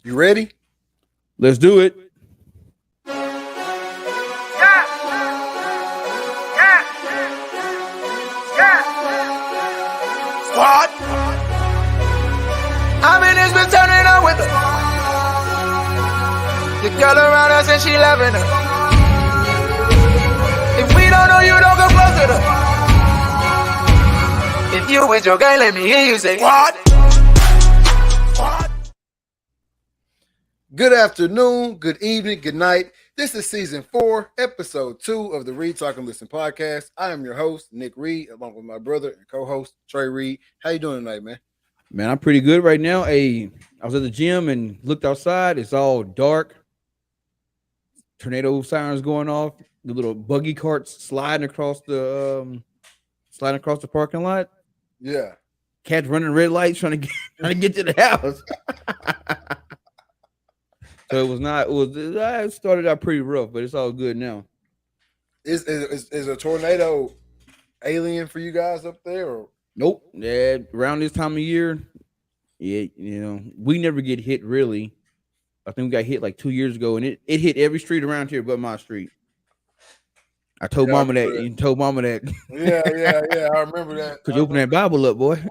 You ready? Let's do it. Squad. I mean, it's been turning up with her. The girl around us and she loving her. If we don't know you, don't come close to her. If you with your gang, let me hear you say Squad. Good afternoon, good evening, good night. This is season 4, episode 2 of the Read Talk and Listen podcast. I am your host, Nick Reed, along with my brother and co-host, Trey Reed. How you doing tonight, man? Man, I'm pretty good right now. I was at the gym and looked outside. It's all dark. Tornado sirens going off. The little buggy carts sliding across the parking lot. Yeah. Cats running red lights trying to get to the house. So it started out pretty rough, but it's all good now. Is a tornado alien for you guys up there? Or? Nope. Yeah, around this time of year, yeah, we never get hit really. I think we got hit like 2 years ago, and it hit every street around here but my street. I told Mama that. You told Mama that. Yeah. I remember that. Could you open that Bible up, boy?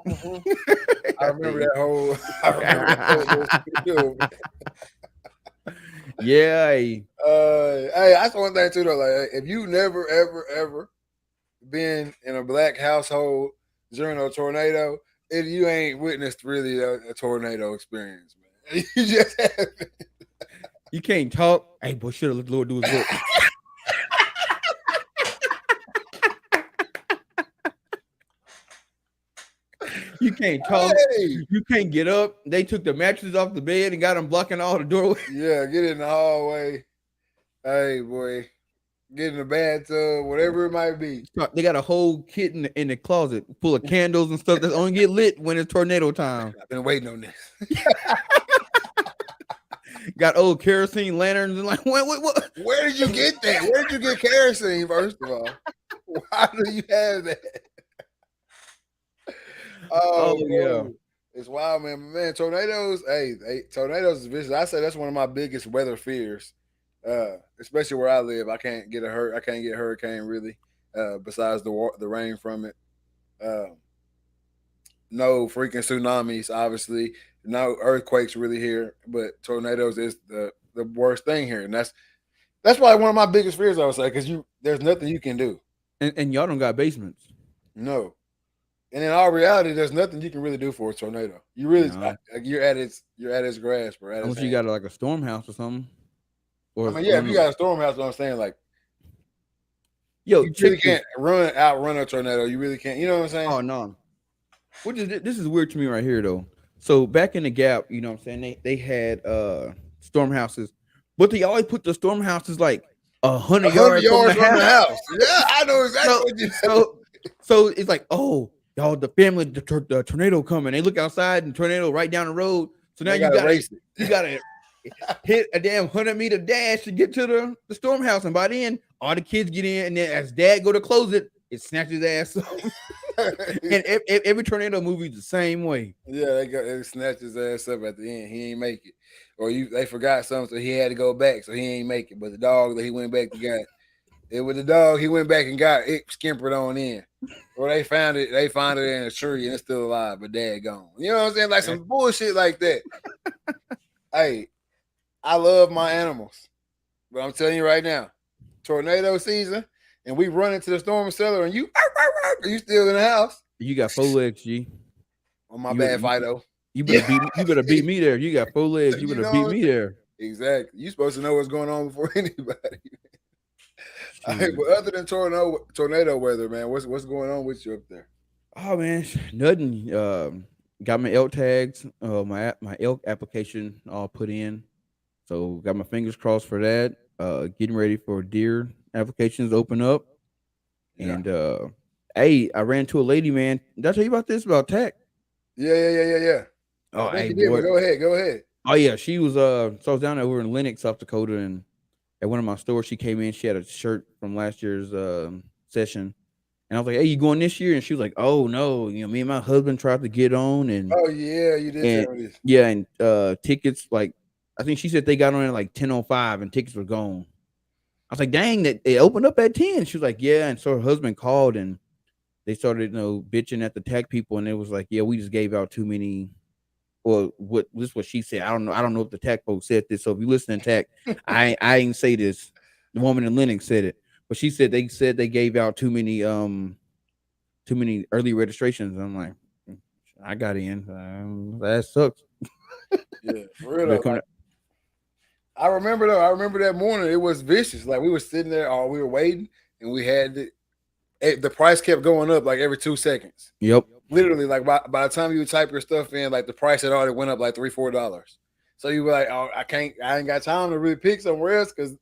I remember that whole. Yeah. Hey, that's one thing too though. Like, if you never ever been in a black household during a tornado, you ain't witnessed really a tornado experience, man. You just haven't. You can't talk. Hey, boy, should have Lord do his work. You can't talk. Hey. You can't get up. They took the mattresses off the bed and got them blocking all the doorways. Yeah, get in the hallway. Hey, boy, get in the bathtub, whatever it might be. They got a whole kit in the closet full of candles and stuff that's only get lit when it's tornado time. I've been waiting on this. Got old kerosene lanterns and like what? Where did you get that? Where did you get kerosene? First of all, why do you have that? Oh yeah, it's wild, man. Man, tornadoes. Hey, tornadoes is vicious. I say that's one of my biggest weather fears. Especially where I live, I can't get hurricane really. Besides the rain from it. No freaking tsunamis, obviously. No earthquakes really here, but tornadoes is the worst thing here, and that's probably one of my biggest fears. I would say because there's nothing you can do, and y'all don't got basements. No, and in all reality, there's nothing you can really do for a tornado. You really you're at its grasp, or unless you got like a storm house or something. Or if you got a storm house, I'm saying like, yo, you really can't outrun a tornado. You really can't. You know what I'm saying? Oh no. This is weird to me right here though. So back in the Gap, you know what I'm saying, they had storm houses, but they always put the storm houses like 100 yards from the house. Yeah, I know exactly what you said. So it's like, oh, y'all, the tornado coming. They look outside and tornado right down the road. So now you gotta hit a damn 100-meter dash to get to the storm house, and by then all the kids get in, and then as dad go to close it, it snatches ass up. And every tornado movie is the same way. Yeah, they snatch his ass up at the end. He ain't make it, or they forgot something, so he had to go back, so he ain't make it. But the dog that he went back to got it with the dog, he went back and got it skimpered on in. Or they found it in a tree and it's still alive, but dad gone. You know what I'm saying? Like some bullshit like that. Hey, I love my animals, but I'm telling you right now, tornado season. And we run into the storm cellar, and you still in the house. You got 4 legs, G. On my bad, Fido. You better beat me there. You got 4 legs. You better beat me there. Exactly. You supposed to know what's going on before anybody. Right, but other than tornado weather, man, what's going on with you up there? Oh man, nothing. Got my elk tags. My elk application all put in. So got my fingers crossed for that. Getting ready for deer applications open up. Yeah. And hey, I ran into a lady, man. Did I tell you about this about tech? Yeah. Oh, hey, boy. Go ahead. Oh yeah, she was so I was down over in Lenox, South Dakota, and at one of my stores, she came in. She had a shirt from last year's session, and I was like, "Hey, you going this year?" And she was like, "Oh no, me and my husband tried to get on, and oh yeah, you did. Yeah, and tickets like I think she said they got on at like 10:05 and tickets were gone. I was like, dang, that it opened up at 10. She was like, yeah. And so her husband called and they started, bitching at the tech people, and it was like, yeah, we just gave out too many. Well, this is what she said. I don't know if the tech folks said this. So if you listen to tech, I ain't say this. The woman in Linux said it, but she said they gave out too many early registrations. I'm like, I got in. That sucks. Yeah, for real. Like, I remember that morning it was vicious. Like we were sitting there, we were waiting, and we had the price kept going up like every 2 seconds. Yep. Literally, like by the time you would type your stuff in, like the price had already went up like $3-4. So you were like, oh, I ain't got time to really pick somewhere else because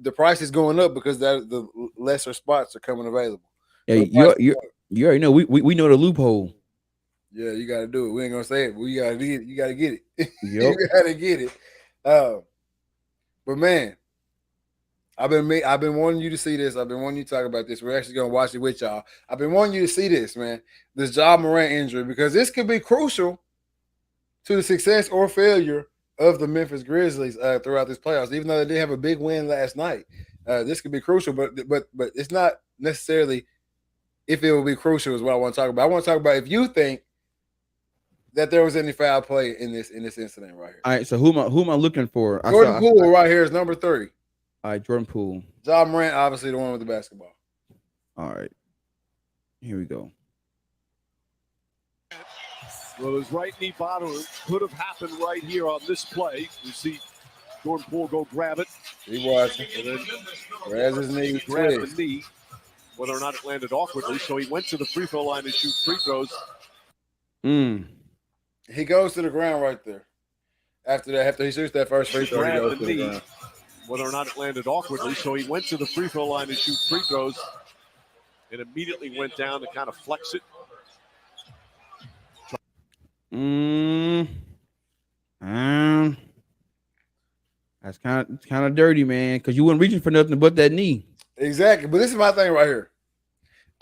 the price is going up because the lesser spots are coming available. Yeah, you already know we know the loophole. Yeah, you got to do it. We ain't gonna say it, but you got to get it. You got to get it. Yep. You got to get it. But man, I've been wanting you to see this. I've been wanting you to talk about this. We're actually gonna watch it with y'all. I've been wanting you to see this, man. This Ja Morant injury, because this could be crucial to the success or failure of the Memphis Grizzlies throughout this playoffs. Even though they did have a big win last night, this could be crucial. But it's not necessarily if it will be crucial is what I want to talk about. I want to talk about if you think that there was any foul play in this incident right here. All right, so who am I looking for? Jordan Poole right here is number 3. All right, Jordan Poole. Ja Morant, obviously the one with the basketball. All right, here we go. Well, his right knee bottom could have happened right here on this play. You see Jordan Poole go grab it. He watching. And then grabs his knee. Grab the knee, whether or not it landed awkwardly. So he went to the free throw line to shoot free throws. He goes to the ground right there. After he shoots that first free throw, he goes to the ground. Whether or not it landed awkwardly. So he went to the free throw line to shoot free throws and immediately went down to kind of flex it. That's kind of dirty, man, because you weren't reaching for nothing but that knee. Exactly. But this is my thing right here.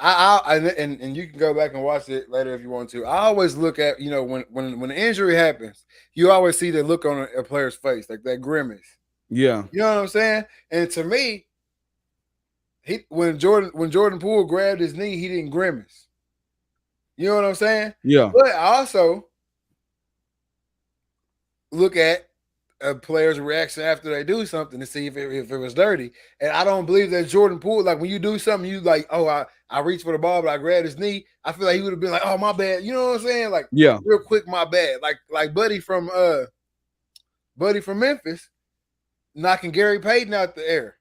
And you can go back and watch it later if you want to. I always look at, when an injury happens, you always see the look on a player's face, like that grimace. Yeah. You know what I'm saying? And to me, when Jordan Poole grabbed his knee, he didn't grimace. You know what I'm saying? Yeah. But I also look at a player's reaction after they do something to see if it was dirty. And I don't believe that Jordan Poole, like when you do something, you like, oh, I reached for the ball, but I grabbed his knee. I feel like he would have been like, oh, my bad. You know what I'm saying? Like, yeah, real quick, my bad. Like Buddy from Memphis knocking Gary Payton out the air.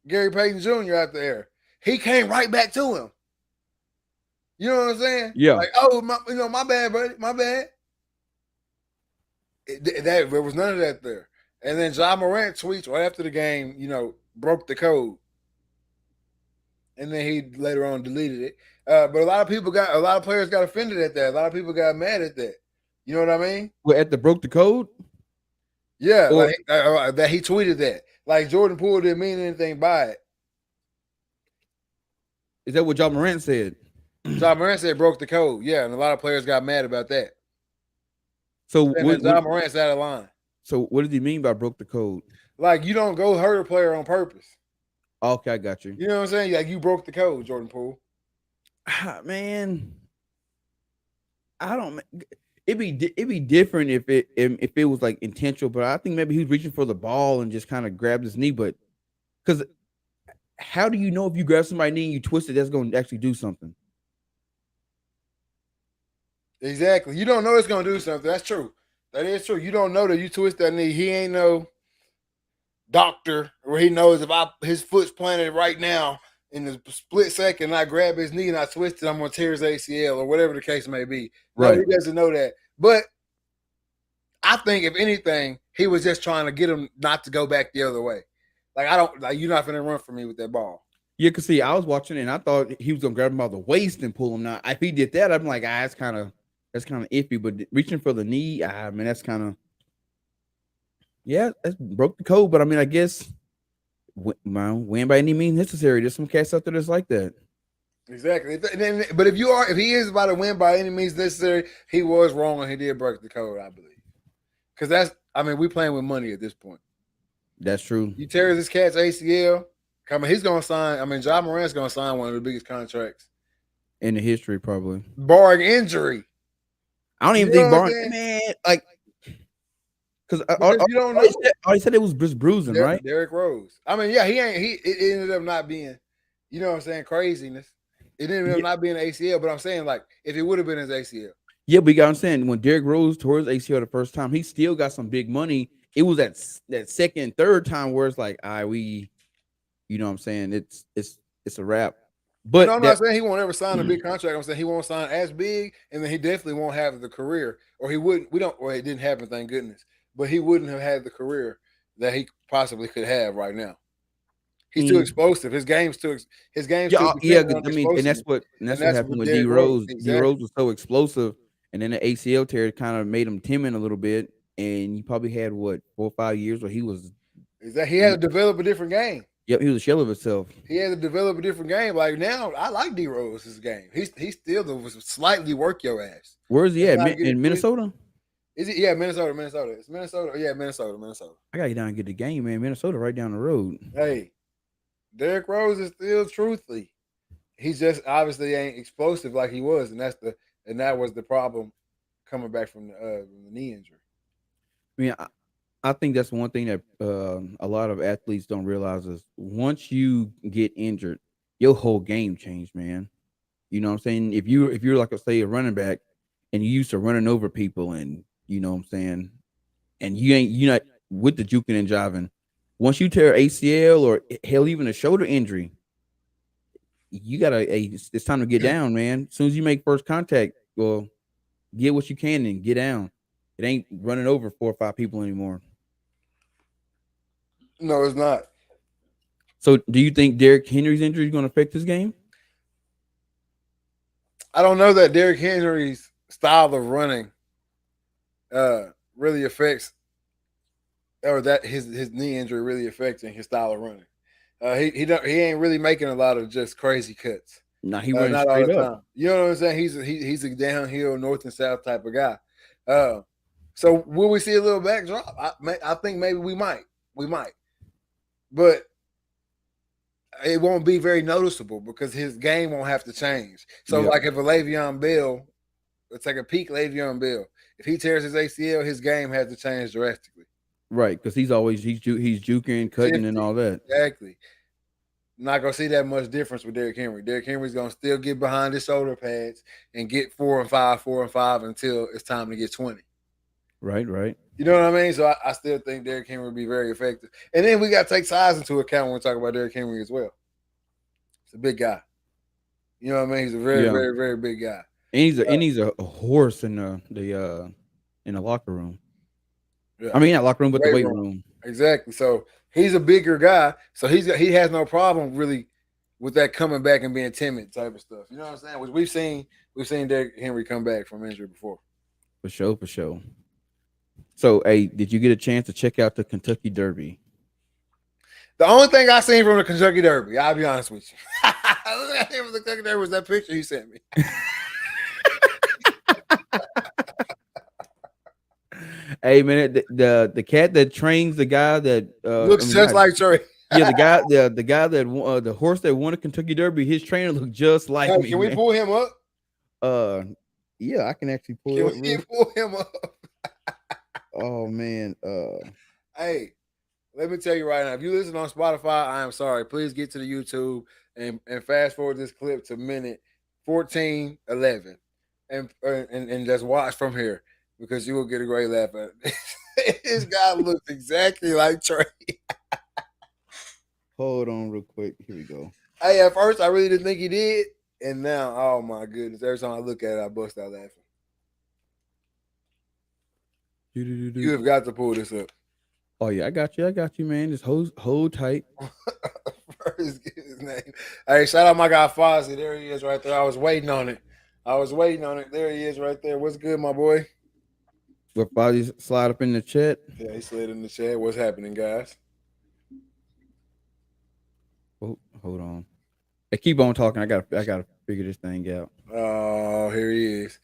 Gary Payton Jr. out the air. He came right back to him. You know what I'm saying? Yeah. Like, oh, my bad, buddy. My bad. There was none of that there. And then Ja Morant tweets right after the game, broke the code. And then he later on deleted it. But a lot of players got offended at that. A lot of people got mad at that. You know what I mean? Well, at the broke the code? Yeah, that he tweeted that. Like Jordan Poole didn't mean anything by it. Is that what Ja Morant said? Ja Morant said broke the code. Yeah, and a lot of players got mad about that. So Ja Morant's out of line. So what did he mean by broke the code? Like you don't go hurt a player on purpose. Okay, I got you. You know what I'm saying? Like you broke the code, Jordan Poole. Man, I don't. It'd be different if it was like intentional, but I think maybe he was reaching for the ball and just kind of grabbed his knee. But because how do you know if you grab somebody's knee and you twist it, that's going to actually do something? Exactly. You don't know it's going to do something. That's true. That is true. You don't know that you twist that knee. He ain't no doctor where he knows if his foot's planted right now in the split second, I grab his knee and I twist it, I'm going to tear his ACL or whatever the case may be. Right. No, he doesn't know that. But I think if anything, he was just trying to get him not to go back the other way. Like you're not going to run for me with that ball. Yeah, because see, I was watching it and I thought he was going to grab him by the waist and pull him. Now, if he did that, I'm like, that's kind of iffy. But reaching for the knee, that's kind of, that broke the code. But I mean, I guess win by any means necessary. There's some cats out there that's like that. Exactly. But if he is about to win by any means necessary, he was wrong and he did break the code, I believe. Because we playing with money at this point. That's true. You tear this cat's ACL, he's gonna sign. Ja Morant's gonna sign one of the biggest contracts in the history, probably. Barring injury. I don't even think barring, man, like, because you don't know. I said it was just bruising, right? Derrick Rose. It ended up not being, you know what I'm saying, craziness. It ended up not being an ACL, but I'm saying, like, if it would have been his ACL. Yeah, but you got what I'm saying, when Derrick Rose tore his ACL the first time, he still got some big money. It was that second, third time where it's like, you know what I'm saying? It's a wrap. But I'm not saying he won't ever sign a big contract. I'm saying he won't sign as big, and then he definitely won't have the career, or he wouldn't. It didn't happen, thank goodness. But he wouldn't have had the career that he possibly could have right now. He's too explosive. His game's too. Yeah. I mean, and that's what happened with D Rose. Exactly. D Rose was so explosive, and then the ACL tear kind of made him timid a little bit. And he probably had 4 or 5 years where he was. He had to develop a different game. Yep, he was a shell of himself. He had to develop a different game. Like now, I like D Rose's game. He's still slightly work your ass. Where is he at? In Minnesota? Is it? Yeah, Minnesota. It's Minnesota. Yeah, Minnesota. I gotta get down and get the game, man. Minnesota, right down the road. Hey, Derrick Rose is still truthfully. He just obviously ain't explosive like he was, and that was the problem coming back from the knee injury. I mean, I think that's one thing that a lot of athletes don't realize is once you get injured, your whole game changed, man. You know what I'm saying? If you're like, say, a running back and you used to running over people, and you know what I'm saying, and you're not with the juking and jiving. Once you tear ACL or hell, even a shoulder injury, you it's time to get down, man. As soon as you make first contact, well, get what you can and get down. It ain't running over 4 or 5 people anymore. No, it's not. So, do you think Derrick Henry's injury is going to affect his game? I don't know that Derrick Henry's style of running really affects, or that his knee injury really affecting his style of running. He ain't really making a lot of just crazy cuts. No, he runs not all the time. You know what I'm saying? He's a downhill north and south type of guy. So will we see a little backdrop? I think maybe we might, but it won't be very noticeable because his game won't have to change. So like if a Le'Veon Bell, let's take a peak Le'Veon Bell. If he tears his ACL, his game has to change drastically. Right, because he's juking, cutting, and all that. Exactly. Not gonna see that much difference with Derrick Henry. Derrick Henry's gonna still get behind his shoulder pads and get 4 and 5 until it's time to get 20. Right. You know what I mean? So I still think Derrick Henry will be very effective. And then we got to take size into account when we talk about Derrick Henry as well. He's a big guy. You know what I mean? He's a very, very, very big guy. And he's a horse in the locker room. Yeah. I mean, not locker room, but the weight room. Exactly. So he's a bigger guy. So he has no problem really with that coming back and being timid type of stuff. You know what I'm saying? Which we've seen Derrick Henry come back from injury before. For sure. So, hey, did you get a chance to check out the Kentucky Derby? The only thing I seen from the Kentucky Derby, I'll be honest with you. The Kentucky Derby was that picture you sent me. Hey man, the cat that trains the guy that looks just like Trey. Yeah, the guy that the horse that won the Kentucky Derby, his trainer looked just like me. Can we pull him up? Yeah, I can actually pull him up. Oh man. Hey, let me tell you right now. If you listen on Spotify, I am sorry. Please get to the YouTube and fast forward this clip to minute 14:11, and just watch from here because you will get a great laugh at it. This guy looks exactly like Trey. Hold on, real quick. Here we go. Hey, at first I really didn't think he did, and now, oh my goodness! Every time I look at it, I bust out laughing. You have got to pull this up. Oh yeah, I got you, man. Just hold tight. First, get his name. Hey, shout out my guy Fozzie. There he is, right there. I was waiting on it. There he is, right there. What's good, my boy? Will Fozzie slide up in the chat? Yeah, he slid in the chat. What's happening, guys? Oh, hold on. Hey, keep on talking. I gotta figure this thing out. Oh, here he is.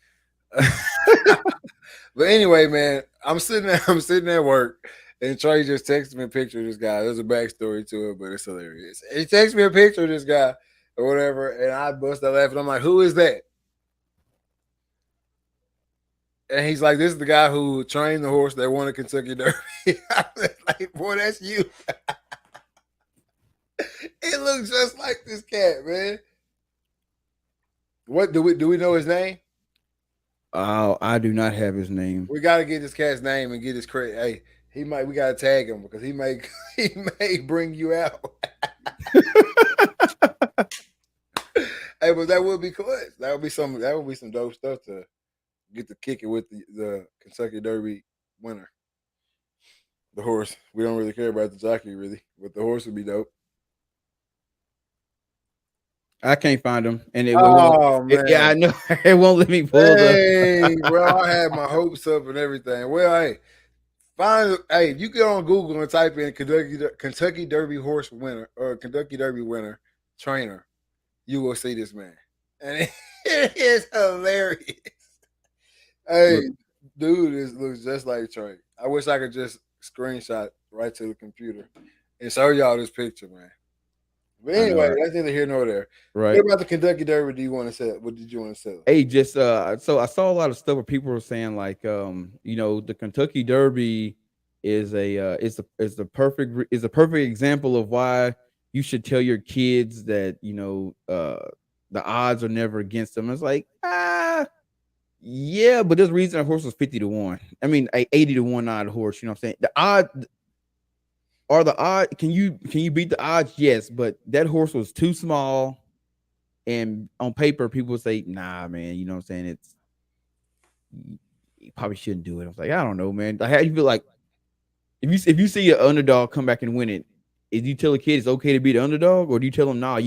But anyway, man, I'm sitting at work, and Trey just texted me a picture of this guy. There's a backstory to it, but it's hilarious. He texted me a picture of this guy or whatever, and I bust out laughing. I'm like, who is that? And he's like, this is the guy who trained the horse that won the Kentucky Derby. I was like, boy, that's you. It looks just like this cat, man. What do we know his name? Oh, I do not have his name. We got to get this cat's name and get his credit. Hey, we got to tag him because he may bring you out. Hey, but that would be clutch. That would be some dope stuff to get to kick it with the Kentucky Derby winner. The horse. We don't really care about the jockey, really, but the horse would be dope. I can't find him, and man. Yeah, I know it won't let me pull Hey, well, I had my hopes up and everything. Well, hey, if you get on Google and type in Kentucky Derby horse winner or Kentucky Derby winner trainer, you will see this man, and it is hilarious. Hey, dude, looks just like Trey. I wish I could just screenshot right to the computer and show y'all this picture, man. But anyway, that's neither here nor there. Right. What about the Kentucky Derby? Do you want to say? What did you want to say? Hey, just so I saw a lot of stuff where people were saying like, the Kentucky Derby is a perfect example of why you should tell your kids that the odds are never against them. It's like yeah, but there's a reason a horse was 50-1. I mean, 80-1 odd horse. You know what I'm saying? The odds can you beat the odds? Yes, but that horse was too small, and on paper people would say, nah, man, you know what I'm saying? You probably shouldn't do it. I was like, I don't know, man. Like, how do you feel like if you see an underdog come back and win it, is you tell a kid it's okay to be the underdog, or do you tell them, nah,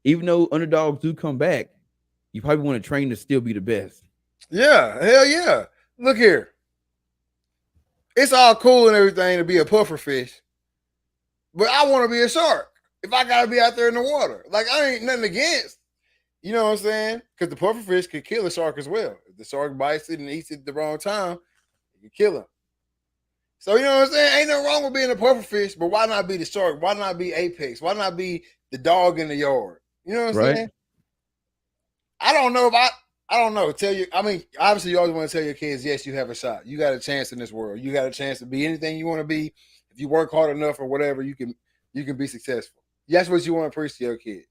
even though underdogs do come back, you probably want to train to still be the best? Yeah, hell yeah. Look here. It's all cool and everything to be a puffer fish, but I want to be a shark if I got to be out there in the water. Like, I ain't nothing against, you know what I'm saying? Because the puffer fish could kill a shark as well. If the shark bites it and eats it at the wrong time, it can kill him. So, you know what I'm saying? Ain't nothing wrong with being a puffer fish, but why not be the shark? Why not be Apex? Why not be the dog in the yard? You know what I'm saying? I don't know. Obviously, you always want to tell your kids, yes, you have a shot. You got a chance in this world. You got a chance to be anything you want to be. If you work hard enough or whatever, you can be successful. That's what you want to preach to your kids.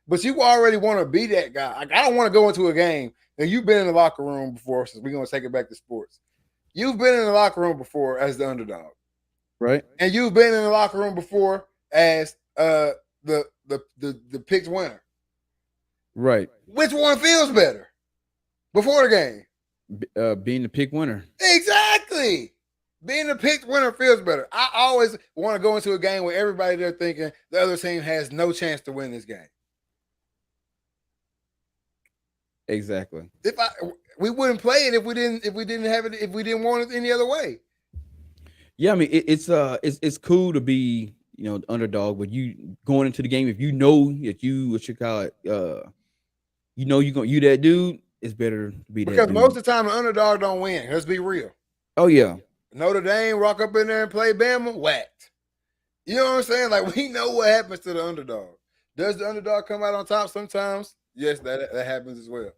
But you already want to be that guy. Like, I don't want to go into a game, and you've been in the locker room before, since we're going to take it back to sports. You've been in the locker room before as the underdog. Right. And you've been in the locker room before as the picked winner. Right. Which one feels better before the game? Being the pick winner. Exactly. Being the picked winner feels better. I always want to go into a game where everybody there thinking the other team has no chance to win this game. Exactly. We wouldn't play it if we didn't want it any other way. Yeah, I mean it's cool to be the underdog, but you going into the game, if you know that you you that dude, it's better to be that dude. Because most of the time the underdog don't win. Let's be real. Oh yeah. Notre Dame rock up in there and play Bama, whacked. You know what I'm saying? Like, we know what happens to the underdog. Does the underdog come out on top sometimes? Yes, that happens as well.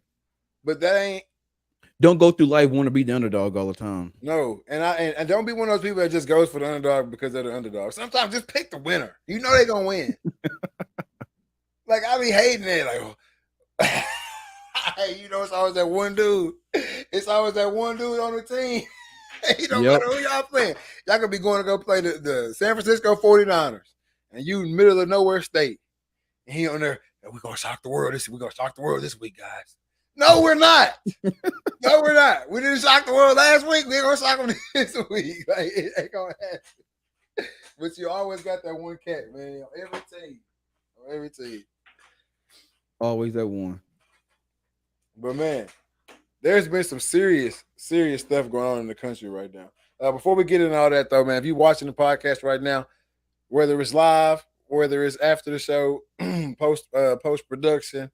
But that ain't. Don't go through life want to be the underdog all the time. No, and don't be one of those people that just goes for the underdog because they're the underdog. Sometimes just pick the winner. You know they're gonna win. Like, I be hating it. Like, it's always that one dude. It's always that one dude on the team. No matter who y'all playing. Y'all could be going to go play the San Francisco 49ers, and you in middle of nowhere state. And he on there, we're gonna shock the world. We're gonna shock the world this week, guys. No, we're not. No, we're not. We didn't shock the world last week. We're gonna shock them this week. Like, it ain't gonna happen. But you always got that one cat, man. On every team. Always that one. But man, there's been some serious stuff going on in the country right now. Before we get into all that, though, man, if you're watching the podcast right now, whether it's live, whether it's after the show, post production,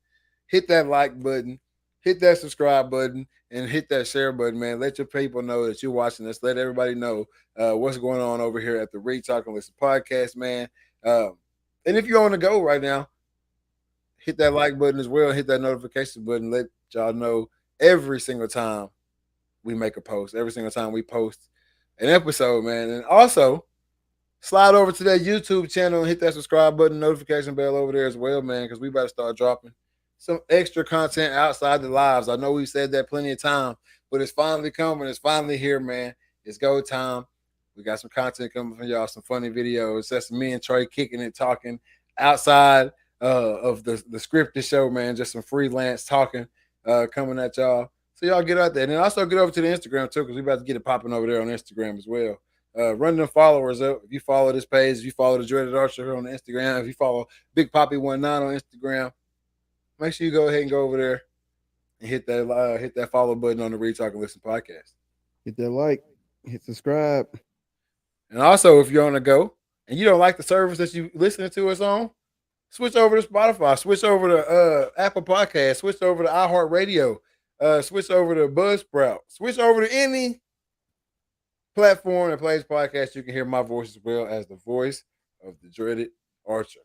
hit that like button. hit that subscribe button and hit that share button, man. Let your people know that you're watching us. Let everybody know what's going on over here at the Read Talk and Listen podcast, man. And if you're on the go right now, hit that like button as well. Hit that notification button. Let y'all know every single time we make a post, every single time we post an episode, man. And also, slide over to that YouTube channel and hit that subscribe button, notification bell over there as well, man, because we about to start dropping some extra content outside the lives. I know we said that plenty of time, but it's finally coming. It's finally here, man. It's go time. We got some content coming from y'all, some funny videos. That's me and Trey kicking it, talking outside of the scripted show, man. Just some freelance talking coming at y'all. So y'all get out there. And then also get over to the Instagram too, because we about to get it popping over there on Instagram as well. Run them followers up. If you follow this page, if you follow the Dreaded Archer here on the Instagram, if you follow Big Poppy19 on Instagram, make sure you go ahead and go over there and hit that follow button on the Read Talk and Listen podcast. Hit that like, hit subscribe. And also, if you're on the go and you don't like the service that you listening to us on, switch over to Spotify, switch over to Apple Podcasts, switch over to iHeartRadio, switch over to Buzzsprout, switch over to any platform that plays podcasts. You can hear my voice as well as the voice of the Dreaded Archer.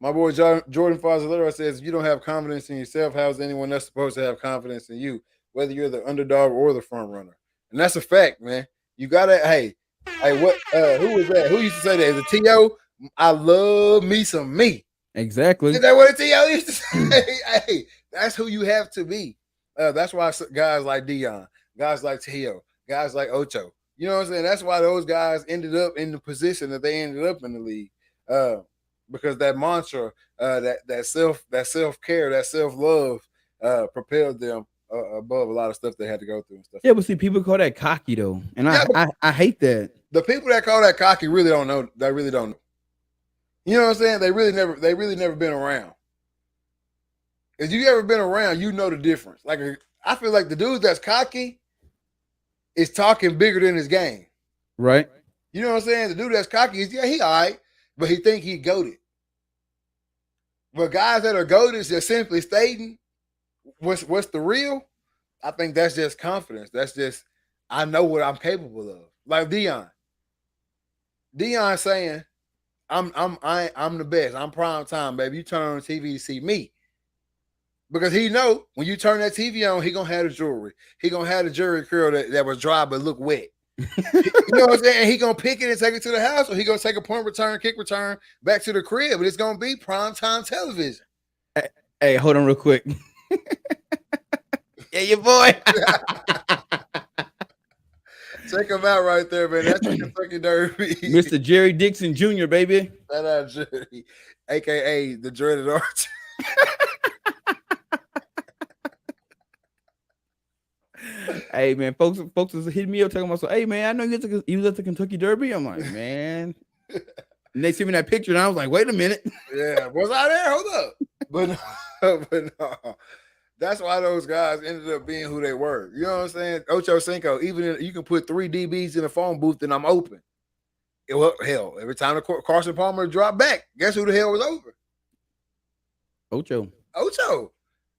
My boy Jordan Fazalero says, if you don't have confidence in yourself, how is anyone else supposed to have confidence in you, whether you're the underdog or the front runner? And that's a fact, man. You gotta, hey, what? Who was that? Who used to say that? Is it T.O.? I love me some me. Exactly. Is that what T.O. used to say? Hey, that's who you have to be. That's why guys like Dion, guys like T.O., guys like Ocho, you know what I'm saying? That's why those guys ended up in the position that they ended up in the league. Because that mantra, that self-care, that self-love propelled them above a lot of stuff they had to go through and stuff. Yeah, but see, people call that cocky though, and I hate that. The people that call that cocky really don't know. They really don't know. You know what I'm saying? They really never been around. If you ever been around, you know the difference. Like, I feel like the dude that's cocky is talking bigger than his game. Right. You know what I'm saying? The dude that's cocky is, yeah, he all right, but he think he goated. But guys that are goated are simply stating what's the real. I think that's just confidence. That's just, I know what I'm capable of. Like Dion. Dion saying, I'm the best. I'm prime time, baby. You turn on the TV to see me. Because he know when you turn that TV on, he gonna have the jewelry. He gonna have the jewelry curl that was dry but look wet. You know what I'm saying? He gonna pick it and take it to the house, or he gonna take a punt return, kick return back to the crib. But it's gonna be primetime television. Hey, hold on real quick. Yeah, your boy. Check him out right there, man. That's the Kentucky Derby. Mr. Jerry Dixon Jr., baby. Shout out Jerry, aka the Dreaded Archer. Hey man, folks was hitting me up talking about, so hey man, I know you was at the Kentucky Derby. I'm like, man. And they sent me that picture, and I was like, wait a minute. Yeah, was I there? Hold up. But no. That's why those guys ended up being who they were. You know what I'm saying? Ocho Cinco, you can put 3 DBs in a phone booth and I'm open. Hell, every time Carson Palmer dropped back, guess who the hell was over? Ocho.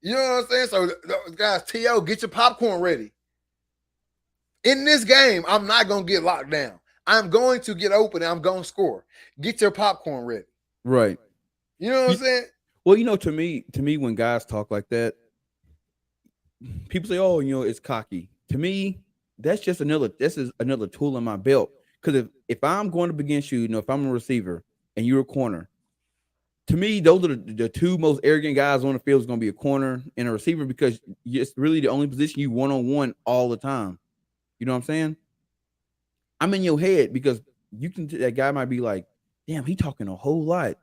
You know what I'm saying? So, guys, T.O., get your popcorn ready. In this game, I'm not going to get locked down. I'm going to get open and I'm going to score. Get your popcorn ready. Right. You know what I'm saying? Well, you know, to me, when guys talk like that, people say, oh, you know, it's cocky. To me, this is another tool in my belt. Because if I'm going to begin shooting, if I'm a receiver and you're a corner, to me, those are the two most arrogant guys on the field is going to be a corner and a receiver, because it's really the only position you one-on-one all the time. You know what I'm saying? I'm in your head because that guy might be like, damn, he talking a whole lot.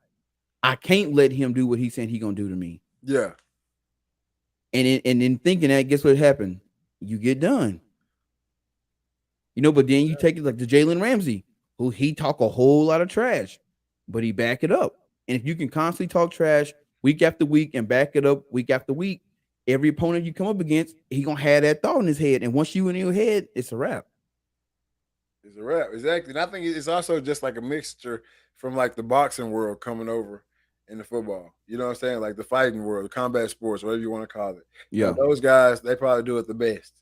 I can't let him do what he said he going to do to me. Yeah. And in thinking that, guess what happened? You get done. You know, but then you take it like the Jalen Ramsey, who he talk a whole lot of trash, but he back it up. And if you can constantly talk trash week after week and back it up week after week, every opponent you come up against, he gonna have that thought in his head. And once you in your head, it's a wrap. It's a wrap, exactly. And I think it's also just like a mixture from like the boxing world coming over in the football. You know what I'm saying? Like the fighting world, the combat sports, whatever you want to call it. Yeah. Those guys, they probably do it the best.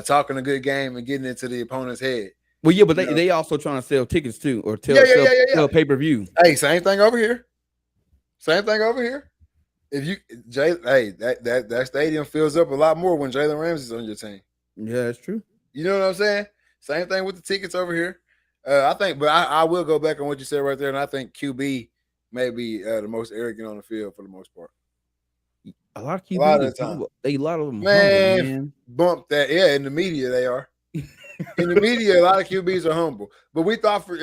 Talking a good game and getting into the opponent's head. Well, yeah, but they also trying to sell tickets too, or sell pay-per-view. Hey, same thing over here. Same thing over here. If you that stadium fills up a lot more when Jalen Ramsey's on your team. Yeah, that's true. You know what I'm saying? Same thing with the tickets over here. I think, but I will go back on what you said right there, and I think QB may be the most arrogant on the field for the most part. A lot of QBs, a lot of them, man. Bump that. Yeah, in the media they are. In the media, a lot of QBs are humble, but we thought we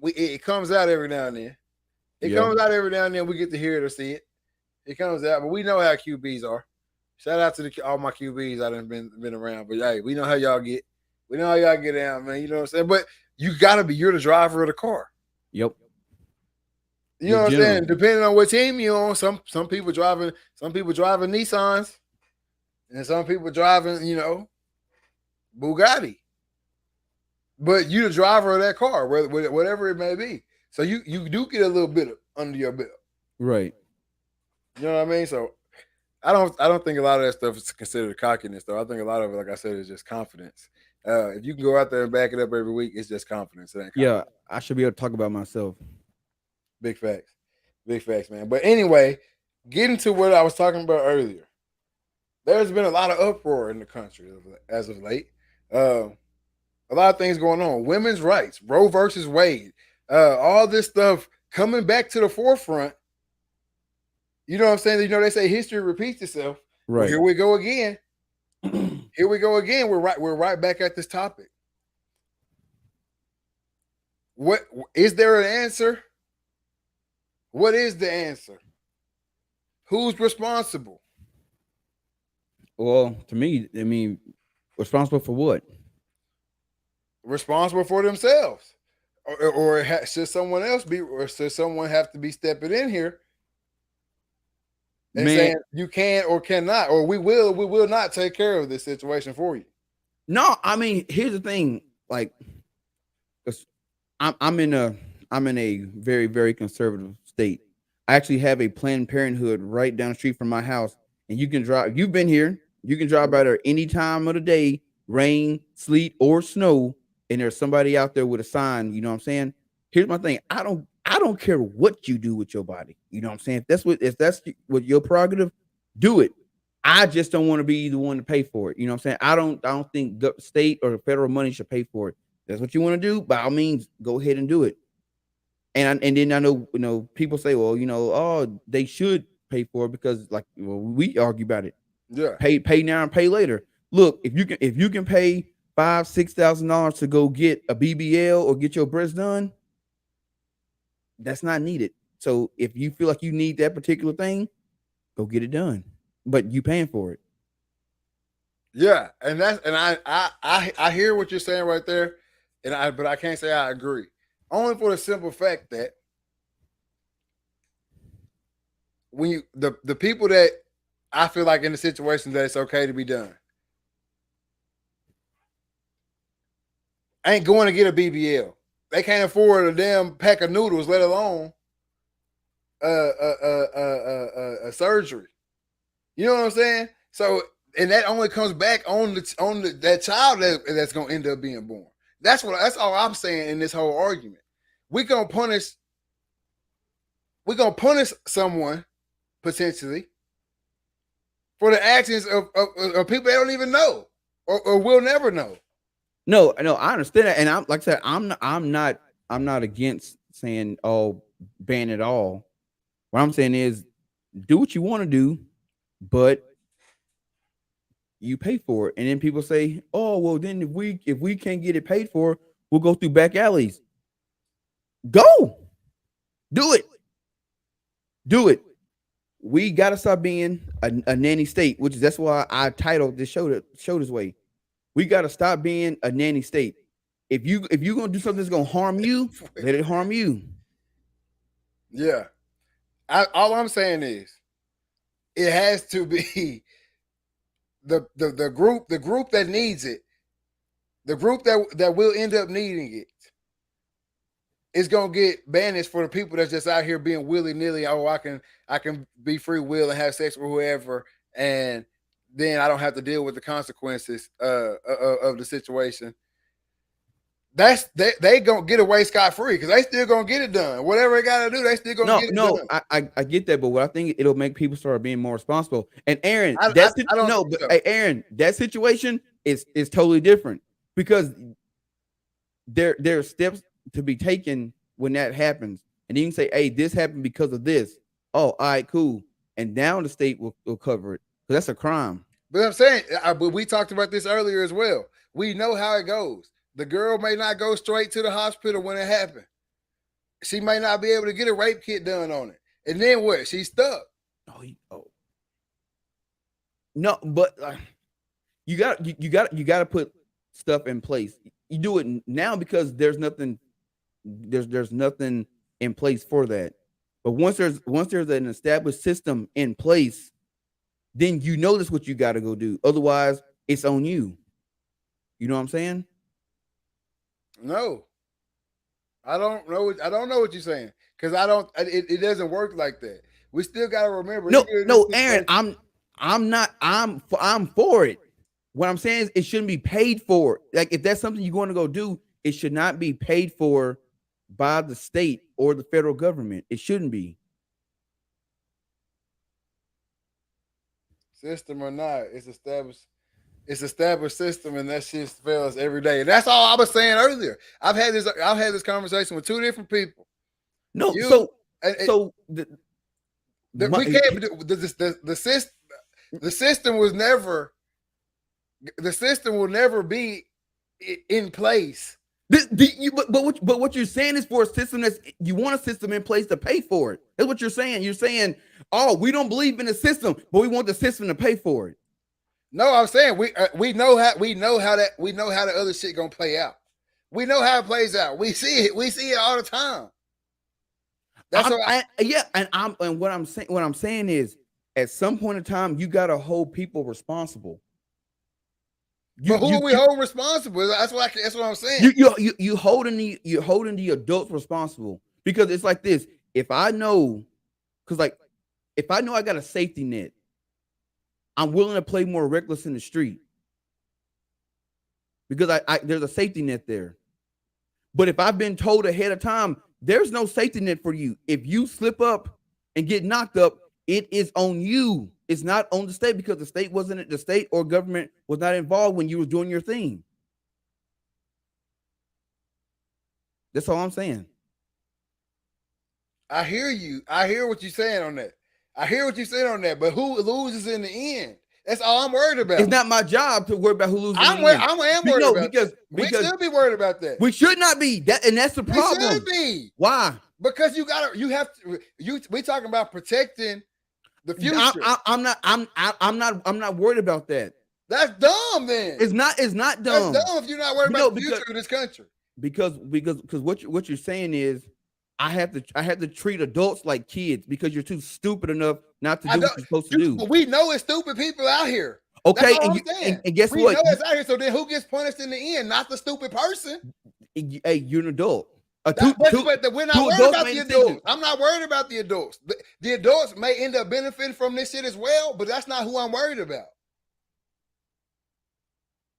it comes out every now and then. It comes out every now and then. We get to hear it or see it. It comes out, but we know how QBs are. Shout out to all my QBs I done been around, but hey, we know how y'all get. We know how y'all get down, man. You know what I'm saying? But you're the driver of the car. Yep. You know what I'm saying? Depending on what team you're on, some people driving Nissans, and some people driving, Bugatti. But you the driver of that car, whatever it may be. So you do get a little bit under your belt. Right. You know what I mean? So I don't think a lot of that stuff is considered cockiness, though. I think a lot of it, like I said, is just confidence. If you can go out there and back it up every week, it's just confidence. Yeah, I should be able to talk about myself. Big facts, man. But anyway, getting to what I was talking about earlier, there's been a lot of uproar in the country as of late. A lot of things going on. Women's rights, Roe versus Wade, all this stuff coming back to the forefront. You know what I'm saying? They say history repeats itself. Right. Well, here we go again. We're right back at this topic. What is there an answer? What is the answer? Who's responsible? Well, to me, I mean, responsible for what? Responsible for themselves, or should someone else be, or should someone have to be stepping in here and saying you can or cannot, or we will not take care of this situation for you? No, I mean, here's the thing. Like, I'm in a very, very conservative state. I actually have a Planned Parenthood right down the street from my house, and you can drive. You've been here. You can drive by there any time of the day, rain, sleet, or snow, and there's somebody out there with a sign. You know what I'm saying? Here's my thing. I don't care what you do with your body. You know what I'm saying? If that's what your prerogative, do it. I just don't want to be the one to pay for it. You know what I'm saying? I don't think the state or federal money should pay for it. That's what you want to do, by all means, go ahead and do it. And then I know, people say, well, they should pay for it because, we argue about it. Yeah. Pay now and pay later. Look, if you can pay $5,000-$6,000 to go get a BBL or get your breast done, that's not needed. So if you feel like you need that particular thing, go get it done. But you paying for it. Yeah, and I hear what you're saying right there, but I can't say I agree. Only for the simple fact that when the people that I feel like in the situation that it's okay to be done ain't going to get a BBL. They can't afford a damn pack of noodles, let alone a surgery. You know what I'm saying? So, and that only comes back on that child that's going to end up being born. That's all I'm saying in this whole argument. We're gonna punish someone potentially for the actions of people they don't even know or will never know. No, I understand that, and I'm like I said, I'm not against saying ban it all. What I'm saying is, do what you want to do, but you pay for it. And then people say, oh, well, then if we can't get it paid for, we'll go through back alleys. Go. Do it. We got to stop being a nanny state, that's why I titled this show this way. We got to stop being a nanny state. If you're going to do something that's going to harm you, let it harm you. Yeah. All I'm saying is it has to be the group that needs it, the group that will end up needing it, it's gonna get banished for the people that's just out here being willy-nilly. Oh, I can be free will and have sex with whoever, and then I don't have to deal with the consequences of the situation. That's they gonna get away scot-free because they still gonna get it done. Whatever they gotta do, they still gonna get it done. I get that, but what I think it'll make people start being more responsible. And Aaron, Aaron, that situation is totally different because there are steps to be taken when that happens. And you can say, hey, this happened because of this. Oh, all right, cool. And now the state will cover it. So that's a crime. But I'm saying, but we talked about this earlier as well. We know how it goes. The girl may not go straight to the hospital when it happened. She may not be able to get a rape kit done on it. And then what? She's stuck. No, but you got to put stuff in place. You do it now because there's nothing in place for that. But once there's an established system in place, then you know that's what you got to go do. Otherwise, it's on you. You know what I'm saying? No, I don't know. I don't know what you're saying because it doesn't work like that. We still got to remember. No, Aaron, I'm for it. What I'm saying is it shouldn't be paid for. Like if that's something you're going to go do, it should not be paid for by the state or the federal government. It shouldn't be. System or not, it's established system, and that shit fails every day. And that's all I was saying earlier. I've had this conversation with two different people. No, we can't. The system will never be in place. But what you're saying is for a system you want a system in place to pay for it. That's what you're saying. You're saying, oh, we don't believe in the system, but we want the system to pay for it. No, I'm saying we know how the other shit gonna play out. We know how it plays out. We see it. We see it all the time. And what I'm saying is, at some point in time, you gotta hold people responsible. But who are we holding responsible? That's what I'm saying. You're holding the adults responsible because it's like this. If I know I got a safety net, I'm willing to play more reckless in the street because there's a safety net there. But if I've been told ahead of time, there's no safety net for you. If you slip up and get knocked up, it is on you. It's not on the state because the state or government was not involved when you were doing your thing. That's all I'm saying. I hear you. I hear what you're saying on that. But who loses in the end? That's all I'm worried about. It's not my job to worry about who loses. I am worried about because we should be worried about that. We should not be. And that's the problem. We should be. Why? Because we talking about protecting the future. I'm not worried about that. That's dumb. Then it's not dumb. That's dumb if you're not worried about the future of this country. Because what you're saying is I have to treat adults like kids because you're too stupid enough not to do what you're supposed to do. We know it's stupid people out here. Okay, and guess what? We know it's out here. So then who gets punished in the end? Not the stupid person. Hey, you're an adult. But we're not worried about the adults. I'm not worried about the adults. The adults may end up benefiting from this shit as well, but that's not who I'm worried about.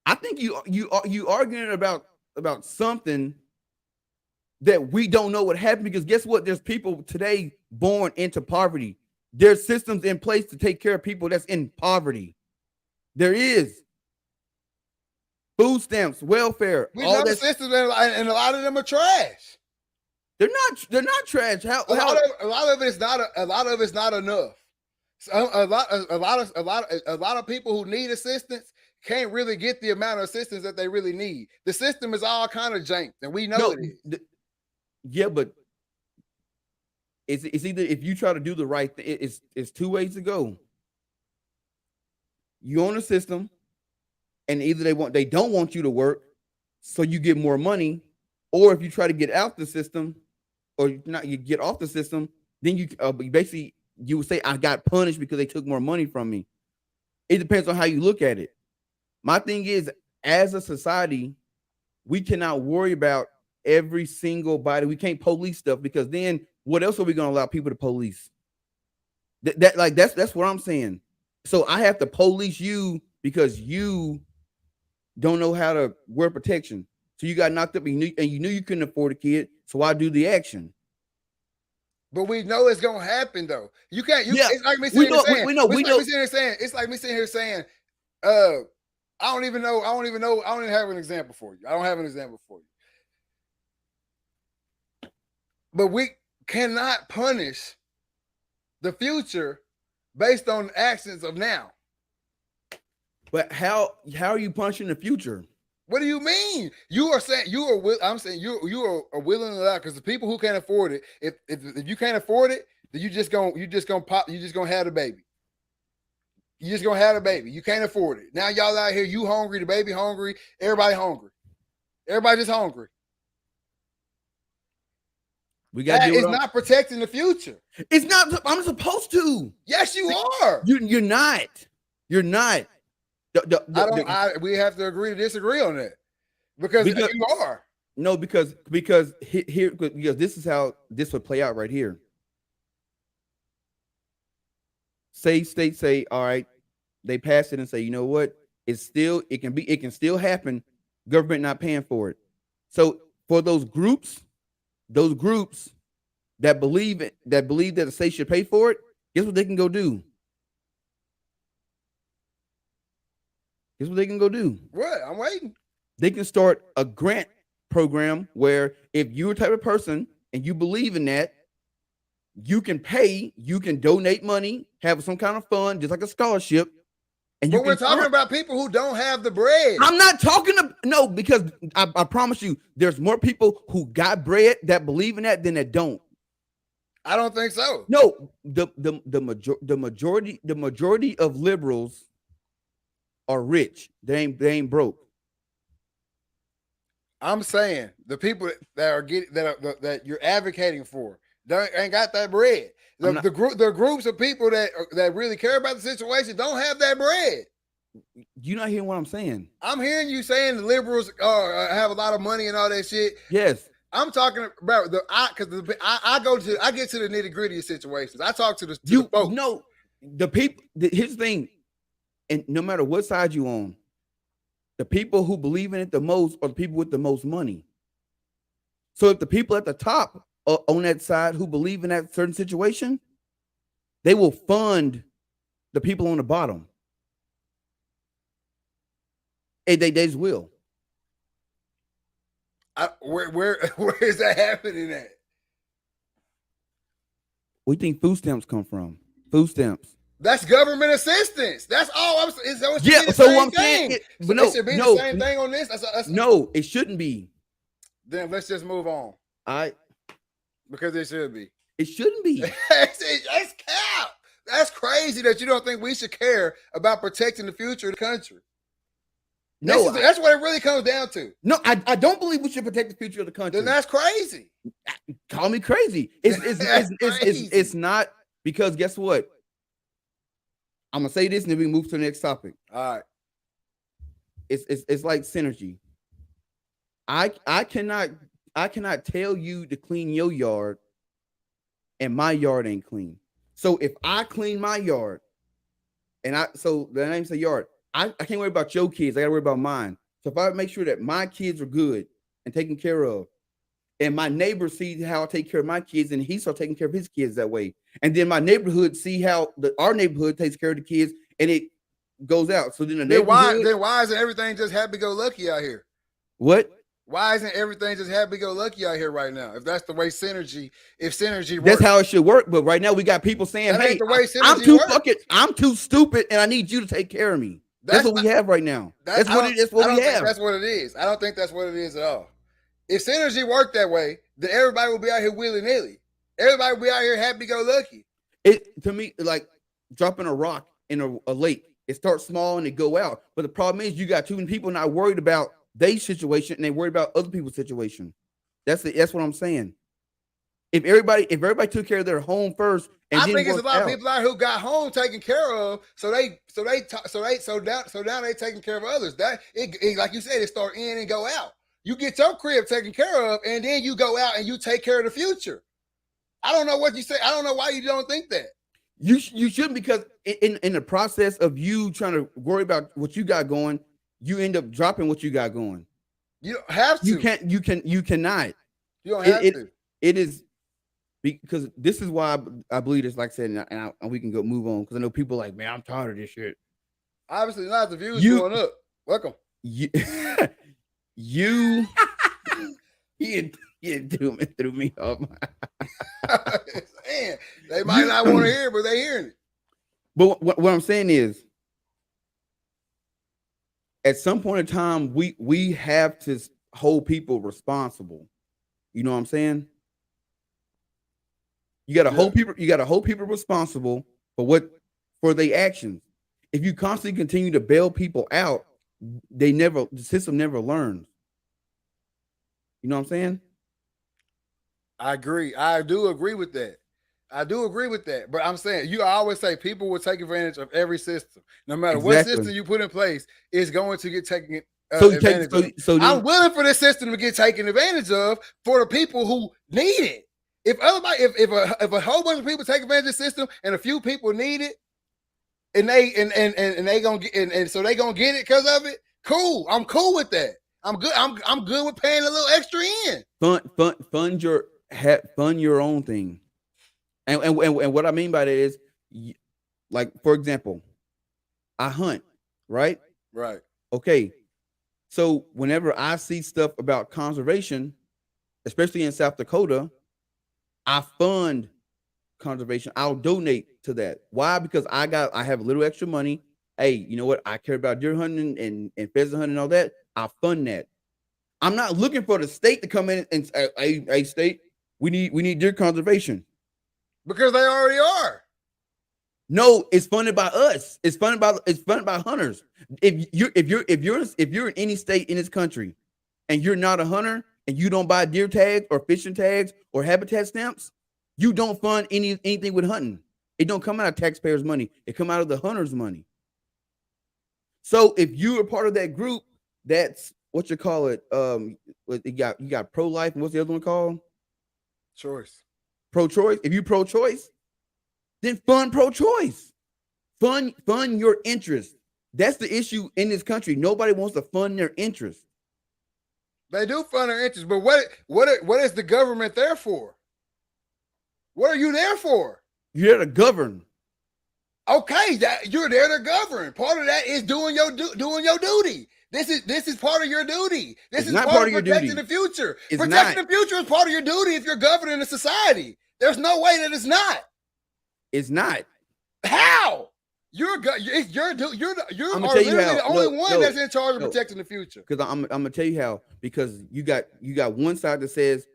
I think you arguing about something that we don't know what happened because guess what? There's people today born into poverty. There's systems in place to take care of people that's in poverty. There is food stamps, welfare. We know the systems, and a lot of them are trash. They're not trash. A lot of it's not enough. So a lot of people who need assistance can't really get the amount of assistance that they really need. The system is all kind of janked, and we know it is. Yeah, but it's either if you try to do the right thing, it's two ways to go. You own a system, and either they don't want you to work, so you get more money, or if you try to get out the system, or you get off the system, then you basically you would say I got punished because they took more money from me. It depends on how you look at it. My thing is, as a society, we cannot worry about every single body. We can't police stuff because then what else are we gonna allow people to police? That's what I'm saying. So I have to police you because you don't know how to wear protection. So you got knocked up and you knew you couldn't afford a kid. So I do the action. But we know it's gonna happen though. You can't. It's like me We sitting know. here saying. We know. It's like me sitting here saying. It's like me sitting here saying. I don't even know. I don't even have an example for you. I don't have an example for you. But we cannot punish the future based on the actions of now. But how are you punishing the future? What do you mean? You are saying I'm saying you are willing to allow because the people who can't afford it, if you can't afford it, then you just gonna have the baby. You just gonna have the baby. You can't afford it. Now y'all out here, you hungry, the baby hungry, everybody hungry. Everybody just hungry. We got that is not protecting the future. It's not. I'm supposed to. Yes, you are. You're not. You're not. We have to agree to disagree on that because you are. No, because here because this is how this would play out right here. States say, all right, they pass it and say, you know what? It can still happen. Government not paying for it. So for those groups that believe that the state should pay for it, guess what they can go do? Guess what they can go do? What? I'm waiting. They can start a grant program where if you're a type of person and you believe in that, you can pay, you can donate money, have some kind of fund, just like a scholarship. And we're talking about people who don't have the bread. I'm not talking because I promise you, there's more people who got bread that believe in that than that don't. I don't think so. No, the majority of liberals are rich. They ain't broke. I'm saying the people that you're advocating for ain't got that bread. The groups of people that really care about the situation don't have that bread. You're not hearing what I'm saying. I'm hearing you saying the liberals have a lot of money and all that shit. Yes. I'm talking about I get to the nitty gritty of situations. I talk to the folks. No, the people. Here's the thing, and no matter what side you on, the people who believe in it the most are the people with the most money. So if the people at the top are on that side who believe in that certain situation, they will fund the people on the bottom. And they just will. Where is that happening at? Where do you think food stamps come from? Food stamps. That's government assistance. That's all I'm saying. So I'm saying it should be the same thing on this. No, it shouldn't be. Then let's just move on. Because it should be. It shouldn't be. That's cap. That's crazy that you don't think we should care about protecting the future of the country. No, that's what it really comes down to. No, I don't believe we should protect the future of the country. Then that's crazy. Call me crazy. It's not, because guess what? I'm gonna say this and then we move to the next topic. All right. It's like synergy. I cannot tell you to clean your yard and my yard ain't clean. So if I clean my yard so the name's a yard, I can't worry about your kids. I gotta worry about mine. So if I make sure that my kids are good and taken care of, and my neighbor sees how I take care of my kids, and he starts taking care of his kids that way, and then my neighborhood see how our neighborhood takes care of the kids, and it goes out. So then the neighborhood. Then why isn't everything just happy-go-lucky out here? What? Why isn't everything just happy-go-lucky out here right now? If that's the way synergy works. That's how it should work. But right now we got people saying, that "Hey, I'm too stupid, and I need you to take care of me." That's what we have right now. That's what we have. That's what it is. I don't think that's what it is at all. If synergy worked that way, then everybody would be out here willy-nilly. Everybody would be out here happy-go-lucky. It to me, like dropping a rock in a lake. It starts small and it go out. But the problem is you got too many people not worried about their situation and they worried about other people's situation. That's what I'm saying. If everybody took care of their home first, and I think it's a lot of people out who got home taken care of, so now they taking care of others. That like you said, it start in and go out. You get your crib taken care of, and then you go out and you take care of the future. I don't know what you say. I don't know why you don't think that. You shouldn't, because in the process of you trying to worry about what you got going, you end up dropping what you got going. You don't have to. You can't. You cannot. You don't have to. It is because this is why I believe this. Like I said, and we can go move on, because I know people are like, man, I'm tired of this shit. Obviously not. The views going up. Welcome. He threw me off. Man, they might not want to hear it, but they hearing it. But what I'm saying is, at some point in time, we have to hold people responsible. You know what I'm saying? You got to hold people. You got to hold people responsible for their actions. If you constantly continue to bail people out, the system never learns. You know what I'm saying? I agree. I do agree with that. But I'm saying, I always say people will take advantage of every system. No matter what system you put in place, it's going to get taken advantage of. I'm willing for this system to get taken advantage of for the people who need it. If a whole bunch of people take advantage of the system and a few people need it, and they gonna get and so they gonna get it because of it, cool. I'm cool with that. I'm good. I'm good with paying a little extra in. Fund your own thing. And what I mean by that is, like, for example, I hunt, right? Right. Okay. So whenever I see stuff about conservation, especially in South Dakota, I fund conservation. I'll donate to that. Why? Because I have a little extra money. Hey, you know what? I care about deer hunting and pheasant hunting and all that. I fund that. I'm not looking for the state to come in and say, hey, state, we need deer conservation. Because they already are. No, it's funded by us. It's funded by hunters. If you're in any state in this country and you're not a hunter and you don't buy deer tags or fishing tags or habitat stamps, you don't fund anything with hunting. It don't come out of taxpayers' money. It come out of the hunters' money. So if you are part of that group, that's what you call it. You got pro-life, and what's the other one called? Choice. Pro-choice. If you pro-choice, then fund pro-choice. Fund your interest. That's the issue in this country. Nobody wants to fund their interest. They do fund their interest, but what is the government there for? What are you there for? You're there to govern. Okay, you're there to govern. Part of that is doing your duty. This is part of your duty. This is part of protecting the future. Protecting the future is part of your duty if you're governing a society. There's no way that it's not. It's not. How? You're literally the only one that's in charge of protecting the future. Because I'm gonna tell you how. Because you got one side that says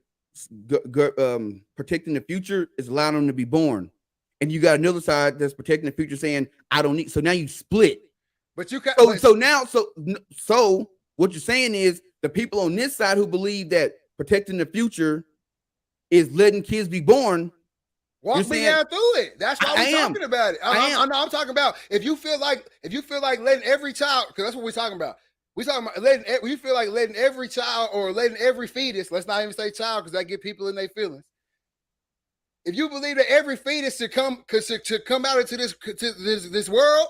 protecting the future is allowing them to be born, and you got another side that's protecting the future saying I don't need. So now you split. But you can't. So what you're saying is the people on this side who believe that protecting the future is letting kids be born. Walk me down through it. That's why we're talking about it. I'm talking about if you feel like letting every child, because that's what we're talking about. We're talking about we feel like letting every child or letting every fetus. Let's not even say child because that get people in their feelings. If you believe that every fetus should come out into this world,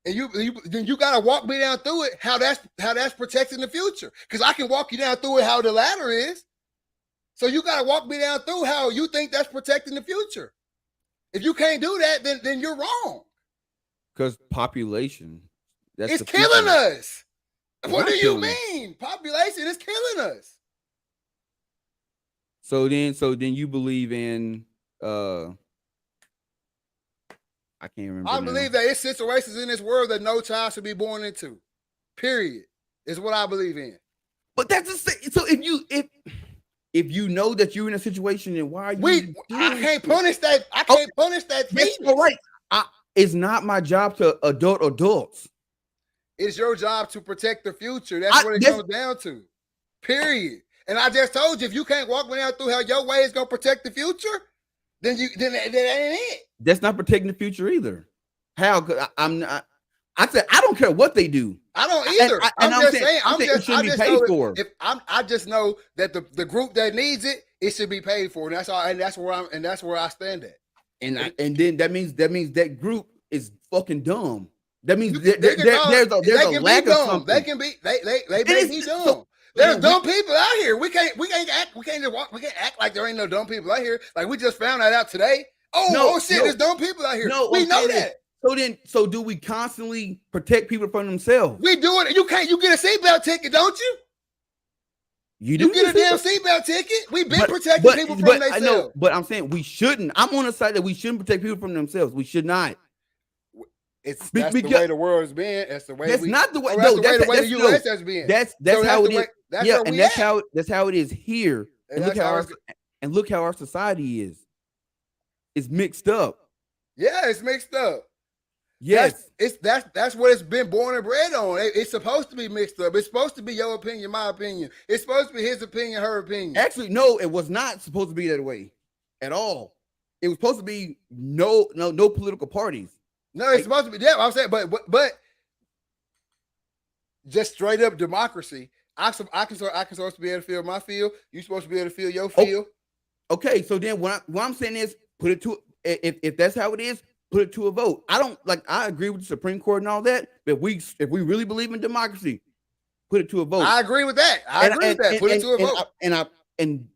and then you gotta walk me down through it. How that's protecting the future? Because I can walk you down through it how the latter is. So you gotta walk me down through how you think that's protecting the future. If you can't do that, then you're wrong. Because population, it's killing us. What do you mean? Population is killing us. So then you believe in I can't remember. I believe that it's situations in this world that no child should be born into. Period. Is what I believe in. But that's so if you know that you're in a situation, then why are you? I can't punish that. I can't punish that. All right. It's not my job to adults. It's your job to protect the future. That's what it comes down to. Period. And I just told you, if you can't walk me down through how your way is gonna protect the future, then that ain't it. That's not protecting the future either. How? I'm not. I said I don't care what they do. I don't either. I'm just saying. It shouldn't be paid for. I just know that the group that needs it, it should be paid for, and that's all. And that's where I stand at. And then that means that group is fucking dumb. That means there's a lack of something. They can be they may be dumb. There's dumb people out here. We can't act like there ain't no dumb people out here. Like we just found that out today. There's dumb people out here. We know that. So do we constantly protect people from themselves? We do it. You get a seatbelt ticket, don't you? You get a damn seatbelt ticket. We've been protecting people from themselves. I know, but I'm saying we shouldn't. I'm on the side that we shouldn't protect people from themselves. We should not. That's the way the world's been. That's the way. That's not the way. That's the way the U.S. has been. That's how it is. That's how it is here. And look how our society is. It's mixed up. Yeah, it's mixed up. Yes, that's what it's been born and bred on. It's supposed to be mixed up. It's supposed to be your opinion, my opinion. It's supposed to be his opinion, her opinion. Actually, no, it was not supposed to be that way at all. It was supposed to be no political parties. No, it's supposed to be. Yeah, I'm saying, but just straight up democracy. I can supposed to be able to feel my feel. You supposed to be able to feel your feel. Okay, so then what I'm saying is put it to if that's how it is, put it to a vote. I agree with the Supreme Court and all that, but if we really believe in democracy, put it to a vote. I agree with that. Put it to a vote.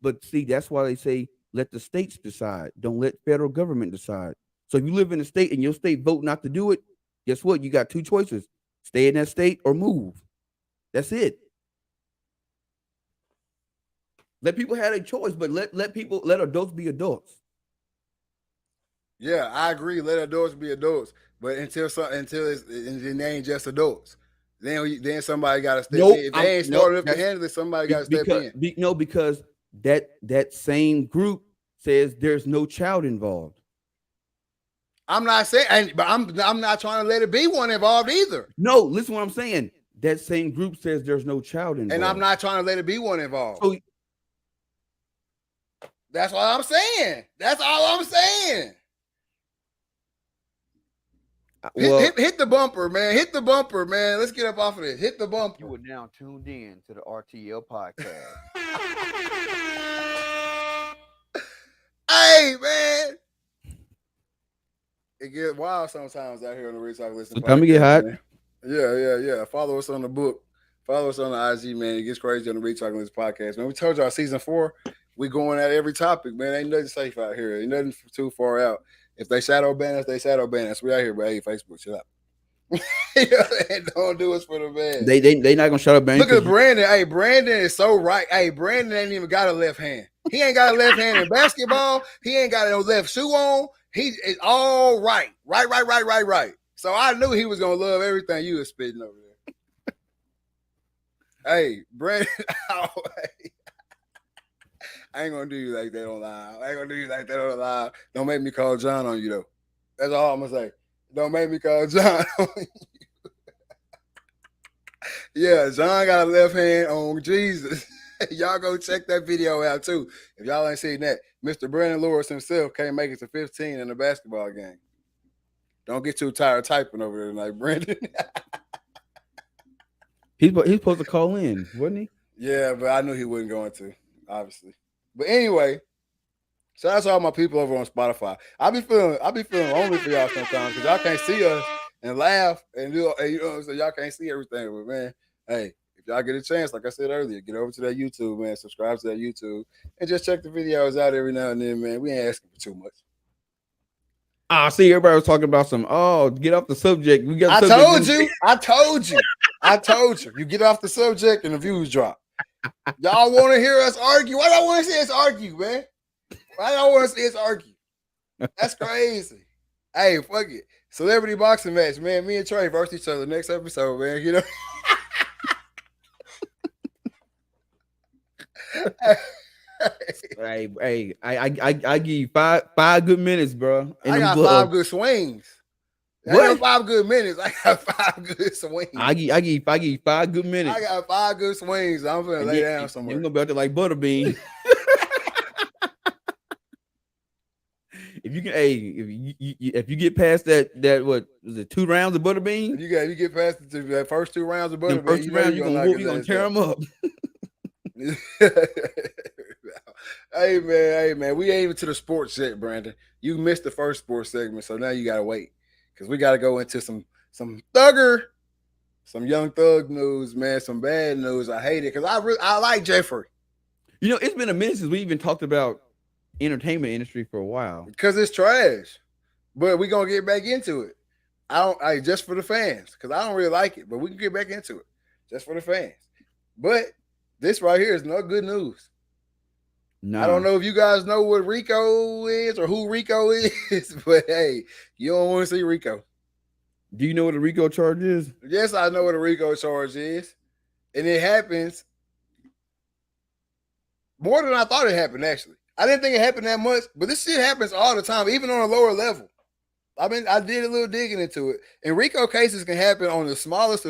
But see, that's why they say let the states decide. Don't let federal government decide. So if you live in a state and your state vote not to do it, guess what? You got two choices: stay in that state or move. That's it. Let people have a choice, but let adults be adults. Yeah, I agree. Let adults be adults, but until they ain't just adults, then somebody got to step in. If they ain't smart enough to handle it, somebody got to step in. Because that same group says there's no child involved. I'm not saying, but I'm not trying to let it be one involved either. No, listen what I'm saying. That same group says there's no child involved, and I'm not trying to let it be one involved. So, that's all I'm saying. That's all I'm saying. Well, hit the bumper, man. Hit the bumper, man. Let's get up off of this. Hit the bumper. You are now tuned in to the RTL podcast. Hey, man. It gets wild sometimes out here on the Real Talk Listen. Come and get hot. Man. Yeah. Follow us on the book. Follow us on the IG, man. It gets crazy on the Real Talk Listen podcast. Man, we told y'all season 4, we going at every topic, man. Ain't nothing safe out here. Ain't nothing too far out. If they shadow ban us, they shadow ban us. We out here, but hey, Facebook, chill out. Don't do us for the ban. They not gonna shadow ban. Look at Brandon. Hey, Brandon is so right. Hey, Brandon ain't even got a left hand. He ain't got a left hand in basketball. He ain't got no left shoe on. He is all right. Right. So I knew he was gonna love everything you was spitting over there. Hey, Brandon. I ain't gonna do you like that on live. Don't make me call John on you though. That's all I'm gonna say. Don't make me call John on you. Yeah, John got a left hand on Jesus. Y'all go check that video out too. If y'all ain't seen that, Mr. Brandon Lewis himself can't make it to 15 in a basketball game. Don't get too tired typing over there tonight, Brandon. He's supposed to call in, wasn't he? Yeah, but I knew he wasn't going to, obviously. But anyway, shout out to all my people over on Spotify. I be feeling lonely for y'all sometimes because y'all can't see us and laugh and do, so y'all can't see everything. But man, hey, if y'all get a chance, like I said earlier, get over to that YouTube, man. Subscribe to that YouTube and just check the videos out every now and then, man. We ain't asking for too much. I see everybody was talking about get off the subject. I told you. You get off the subject and the views drop. Y'all want to hear us argue? Why don't want to see us argue, man? Why don't want to see us argue? That's crazy. Hey, fuck it. Celebrity boxing match, man. Me and Trey versus each other next episode, man. You know. Hey, I give you five good minutes, bro. I got 5 good swings. What? 5 good minutes. I got 5 good swings. I give you 5 good minutes. I got 5 good swings. I'm gonna lay down somewhere. You're gonna be out there like Butterbean. if you can, hey, if you get past that what was it, 2 rounds of butter beans? You get past the first 2 rounds of butter The beans. first 2 rounds, you gonna tear them up. Hey man, we ain't even to the sports yet, Brandon. You missed the first sports segment, so now you gotta wait because we gotta go into some young thug news, man. Some bad news. I hate it because I like Jeffrey. You know, it's been a minute since we even talked about entertainment industry for a while because it's trash, but we gonna get back into it. Just for the fans because I don't really like it, but we can get back into it just for the fans. But this right here is no good news. No. I don't know if you guys know what Rico is or who Rico is, but hey, you don't want to see Rico. Do you know what a Rico charge is? Yes, I know what a Rico charge is. And it happens more than I thought it happened, actually. I didn't think it happened that much, but this shit happens all the time, even on a lower level. I did a little digging into it. And Rico cases can happen on the smallest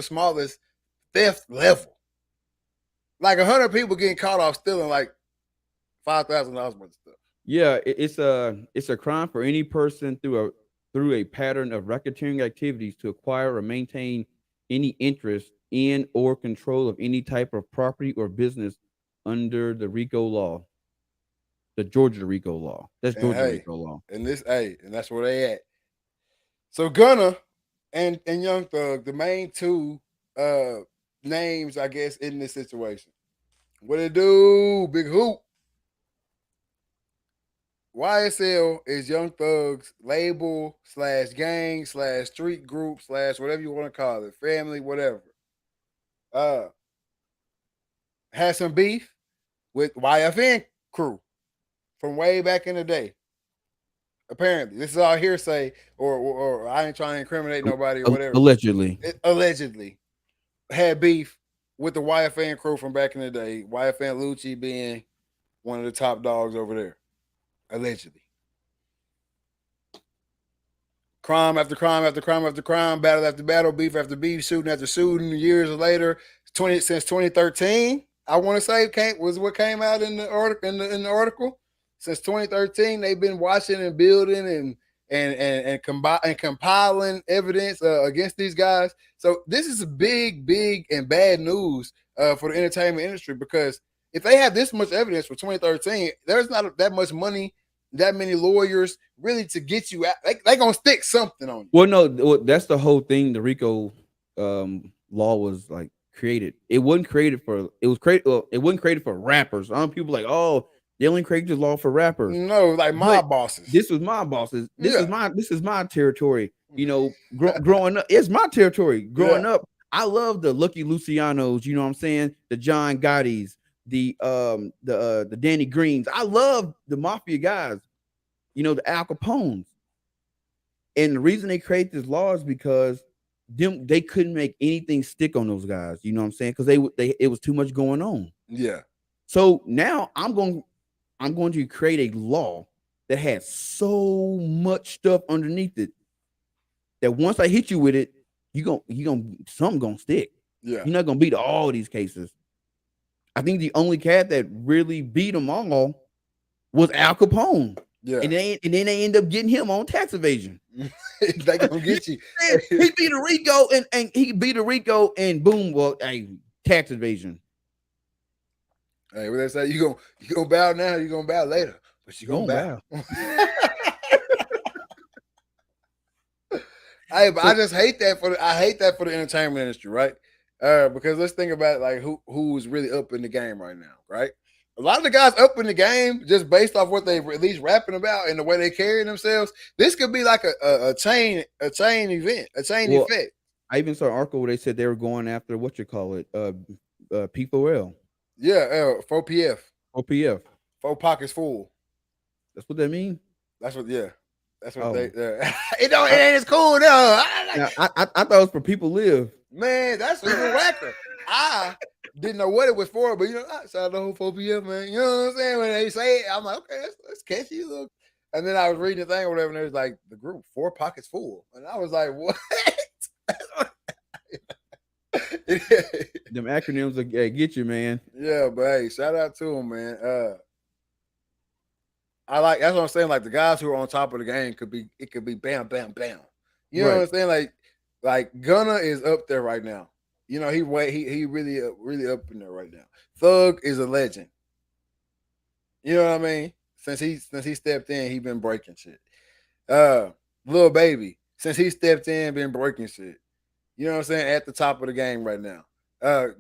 theft level. Like 100 people getting caught off stealing like $5,000 worth of stuff. Yeah, it's a crime for any person through a pattern of racketeering activities to acquire or maintain any interest in or control of any type of property or business under the RICO law, the Georgia RICO law. That's Georgia RICO law. And that's where they at. So Gunna and Young Thug, the main two names, I guess, in this situation. What it do, Big Hoop? YSL is Young Thug's label / gang / street group / whatever you want to call it, family, whatever. Had some beef with YFN crew from way back in the day. Apparently, this is all hearsay, or I ain't trying to incriminate nobody or whatever. Allegedly had beef with the YFN crew from back in the day. YFN Lucci being one of the top dogs over there. Allegedly. Crime after crime after crime after crime, battle after battle, beef after beef, shooting after shooting. Years later, since 2013, I want to say was what came out in the article. In the article, since 2013, they've been watching and building and compiling evidence against these guys. So this is big and bad news for the entertainment industry, because if they have this much evidence for 2013, there's not that much money, that many lawyers really to get you out. They gonna stick something on you. Well, no, that's the whole thing. The RICO law was like created. It wasn't created for. It wasn't created for rappers. People like, oh, they only created the law for rappers. No, like mob bosses. This was my bosses. This is my territory. You know, growing up, it's my territory. Growing up, I love the Lucky Lucianos. You know what I'm saying? The John Gottis. The Danny Greens. I love the mafia guys, you know, the Al Capones. And the reason they create this law is because they couldn't make anything stick on those guys. You know what I'm saying? Because it was too much going on. Yeah. So now I'm going to create a law that has so much stuff underneath it that once I hit you with it, something gonna stick. Yeah. You're not gonna beat all these cases. I think the only cat that really beat them all was Al Capone. Yeah. And then they end up getting him on tax evasion. They gonna get you. He beat a RICO and he beat a RICO and boom, tax evasion. Hey, what they say? You gonna bow now, you gonna bow later. But you gonna bow. Hey, but I just hate that for the entertainment industry, right? Because let's think about like who's really up in the game right now, right? A lot of the guys up in the game, just based off what they've at least rapping about and the way they carry themselves, this could be like a chain event, a chain effect. I even saw an article where they said they were going after P4L. Yeah, 4PF. 4PF. 4 pockets full. That's what that means? That's what they it ain't as cool though. I thought it was for People Live. Man, that's even whacker. I didn't know what it was for, but I saw the whole 4PF, man. You know what I'm saying? When they say it, I'm like, okay, that's catchy. Look. And then I was reading the thing or whatever, and it was like the group 4 pockets full. And I was like, what? Them acronyms will get you, man. Yeah, but hey, shout out to them, man. that's what I'm saying. Like the guys who are on top of the game could be bam, bam, bam. You know what I'm saying? Like Gunna is up there right now. You know, he really up in there right now. Thug is a legend. You know what I mean? Since he stepped in, he been breaking shit. Lil Baby, since he stepped in, been breaking shit. You know what I'm saying? At the top of the game right now.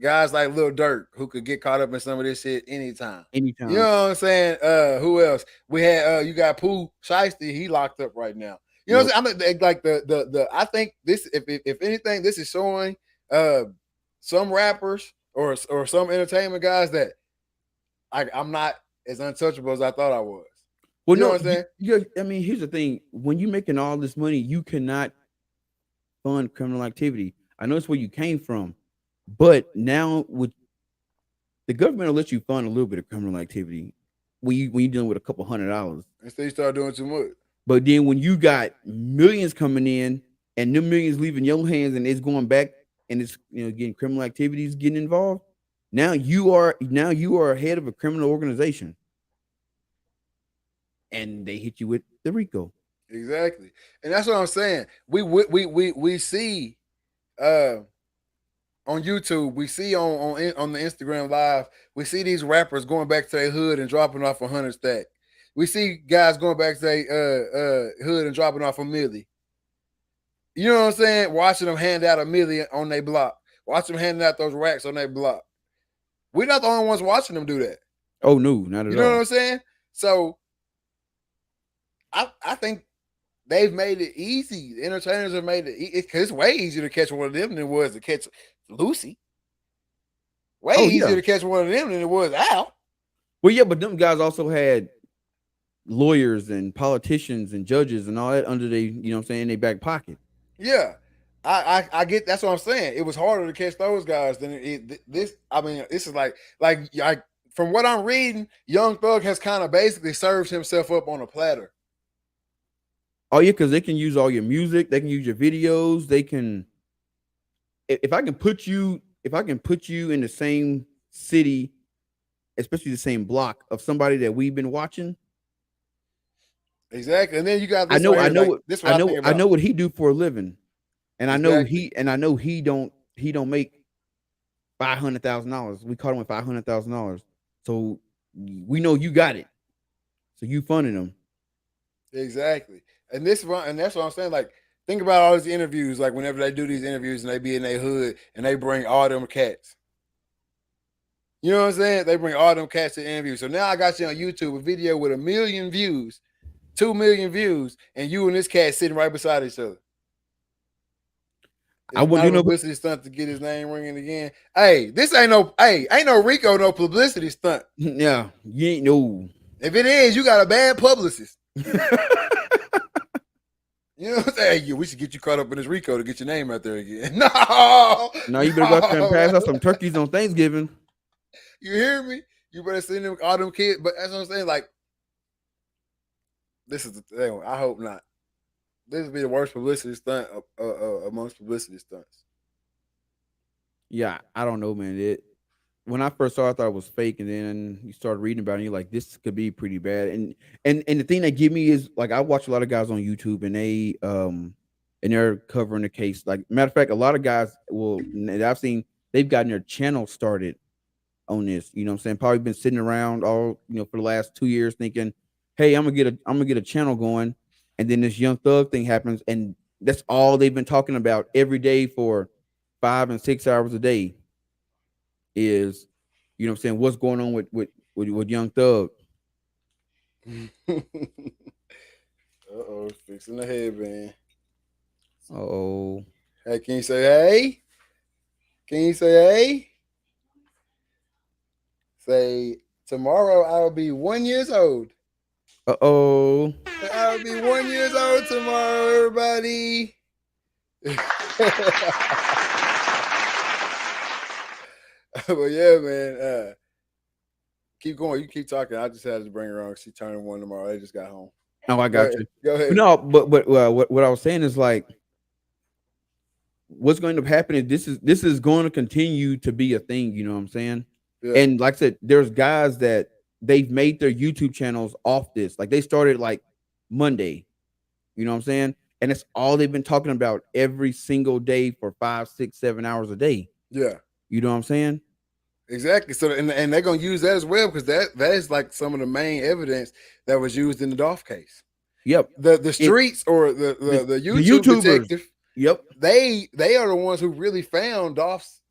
Guys like Lil Durk who could get caught up in some of this shit anytime. You know what I'm saying? Who else? We had you got Pooh Shiesty, he locked up right now. You know what I'm saying? Like the I think this if anything, this is showing some rappers or some entertainment guys that I'm not as untouchable as I thought I was. Well, you know what I'm saying? I mean, here's the thing: when you're making all this money, you cannot fund criminal activity. I know it's where you came from, but now with the government will let you fund a little bit of criminal activity when you're dealing with a couple $100. Instead, you start doing too much. But then when you got millions coming in and them millions leaving your hands and it's going back and it's getting criminal activities getting involved, now you are head of a criminal organization. And they hit you with the RICO. Exactly. And that's what I'm saying. We see on YouTube, we see on the Instagram Live, we see these rappers going back to their hood and dropping off 100 stack. We see guys going back to their hood and dropping off a milli. You know what I'm saying? Watching them hand out a milli on their block. Watching them handing out those racks on their block. We're not the only ones watching them do that. Oh, no, not at all. You know what I'm saying? So I think they've made it easy. The entertainers have made it because it's way easier to catch one of them than it was to catch Lucy. Way easier to catch one of them than it was Al. Well, yeah, but them guys also had lawyers and politicians and judges and all that under their, in their back pocket. Yeah. I get that's what I'm saying. It was harder to catch those guys than this. I mean, this is like from what I'm reading, Young Thug has kind of basically served himself up on a platter. Oh yeah, because they can use all your music, they can use your videos, they can. If I can put you in the same city, especially the same block of somebody that we've been watching. Exactly, and then you got. I know what he do for a living, and exactly. I know he don't make $500,000. We caught him with $500,000, so we know you got it. So you funding him. Exactly. And that's what I'm saying. Like, think about all these interviews. Like, whenever they do these interviews and they be in their hood and they bring all them cats. You know what I'm saying? They bring all them cats to the interview. So now I got you on YouTube, a video with 1 million views, 2 million views, and you and this cat sitting right beside each other. I wouldn't do no publicity stunt to get his name ringing again. Hey, this ain't no RICO, no publicity stunt. Yeah, you ain't no. If it is, you got a bad publicist. You know what I'm saying? Hey, we should get you caught up in this RICO to get your name out there again. No, you better go out there and pass out some turkeys on Thanksgiving. You hear me? You better send them all them kids. But that's what I'm saying. Like, this is the thing. I hope not. This would be the worst publicity stunt amongst publicity stunts. Yeah, I don't know, man. When I first saw it, I thought it was fake, and then you started reading about it, and you're like, this could be pretty bad. And the thing that give me is, like, I watch a lot of guys on YouTube, and they're covering the case. Like, matter of fact, a lot of guys that I've seen, they've gotten their channel started on this. You know what I'm saying? Probably been sitting around all, for the last 2 years thinking, hey, I'm gonna get a channel going, and then this Young Thug thing happens, and that's all they've been talking about every day for 5 and 6 hours a day. Is, what I'm saying, what's going on with Young Thug? Fixing the headband. Hey, can you say hey? Can you say hey? Say, tomorrow I'll be 1 year old. I'll be 1 year old tomorrow, everybody. But yeah, man. Keep going. You keep talking. I just had to bring her on. She turning 1 tomorrow. I just got home. Oh, I got you. Go ahead. No, but what I was saying is, like, what's going to happen is this is going to continue to be a thing. You know what I'm saying? Yeah. And like I said, there's guys that they've made their YouTube channels off this. Like they started like Monday. You know what I'm saying? And it's all they've been talking about every single day for 5, 6, 7 hours a day. Yeah. You know what I'm saying? Exactly. So and they're gonna use that as well because that is like some of the main evidence that was used in the Dolph case. Yep. The streets or the YouTubers. Detective. Yep. They are the ones who really found Dolph's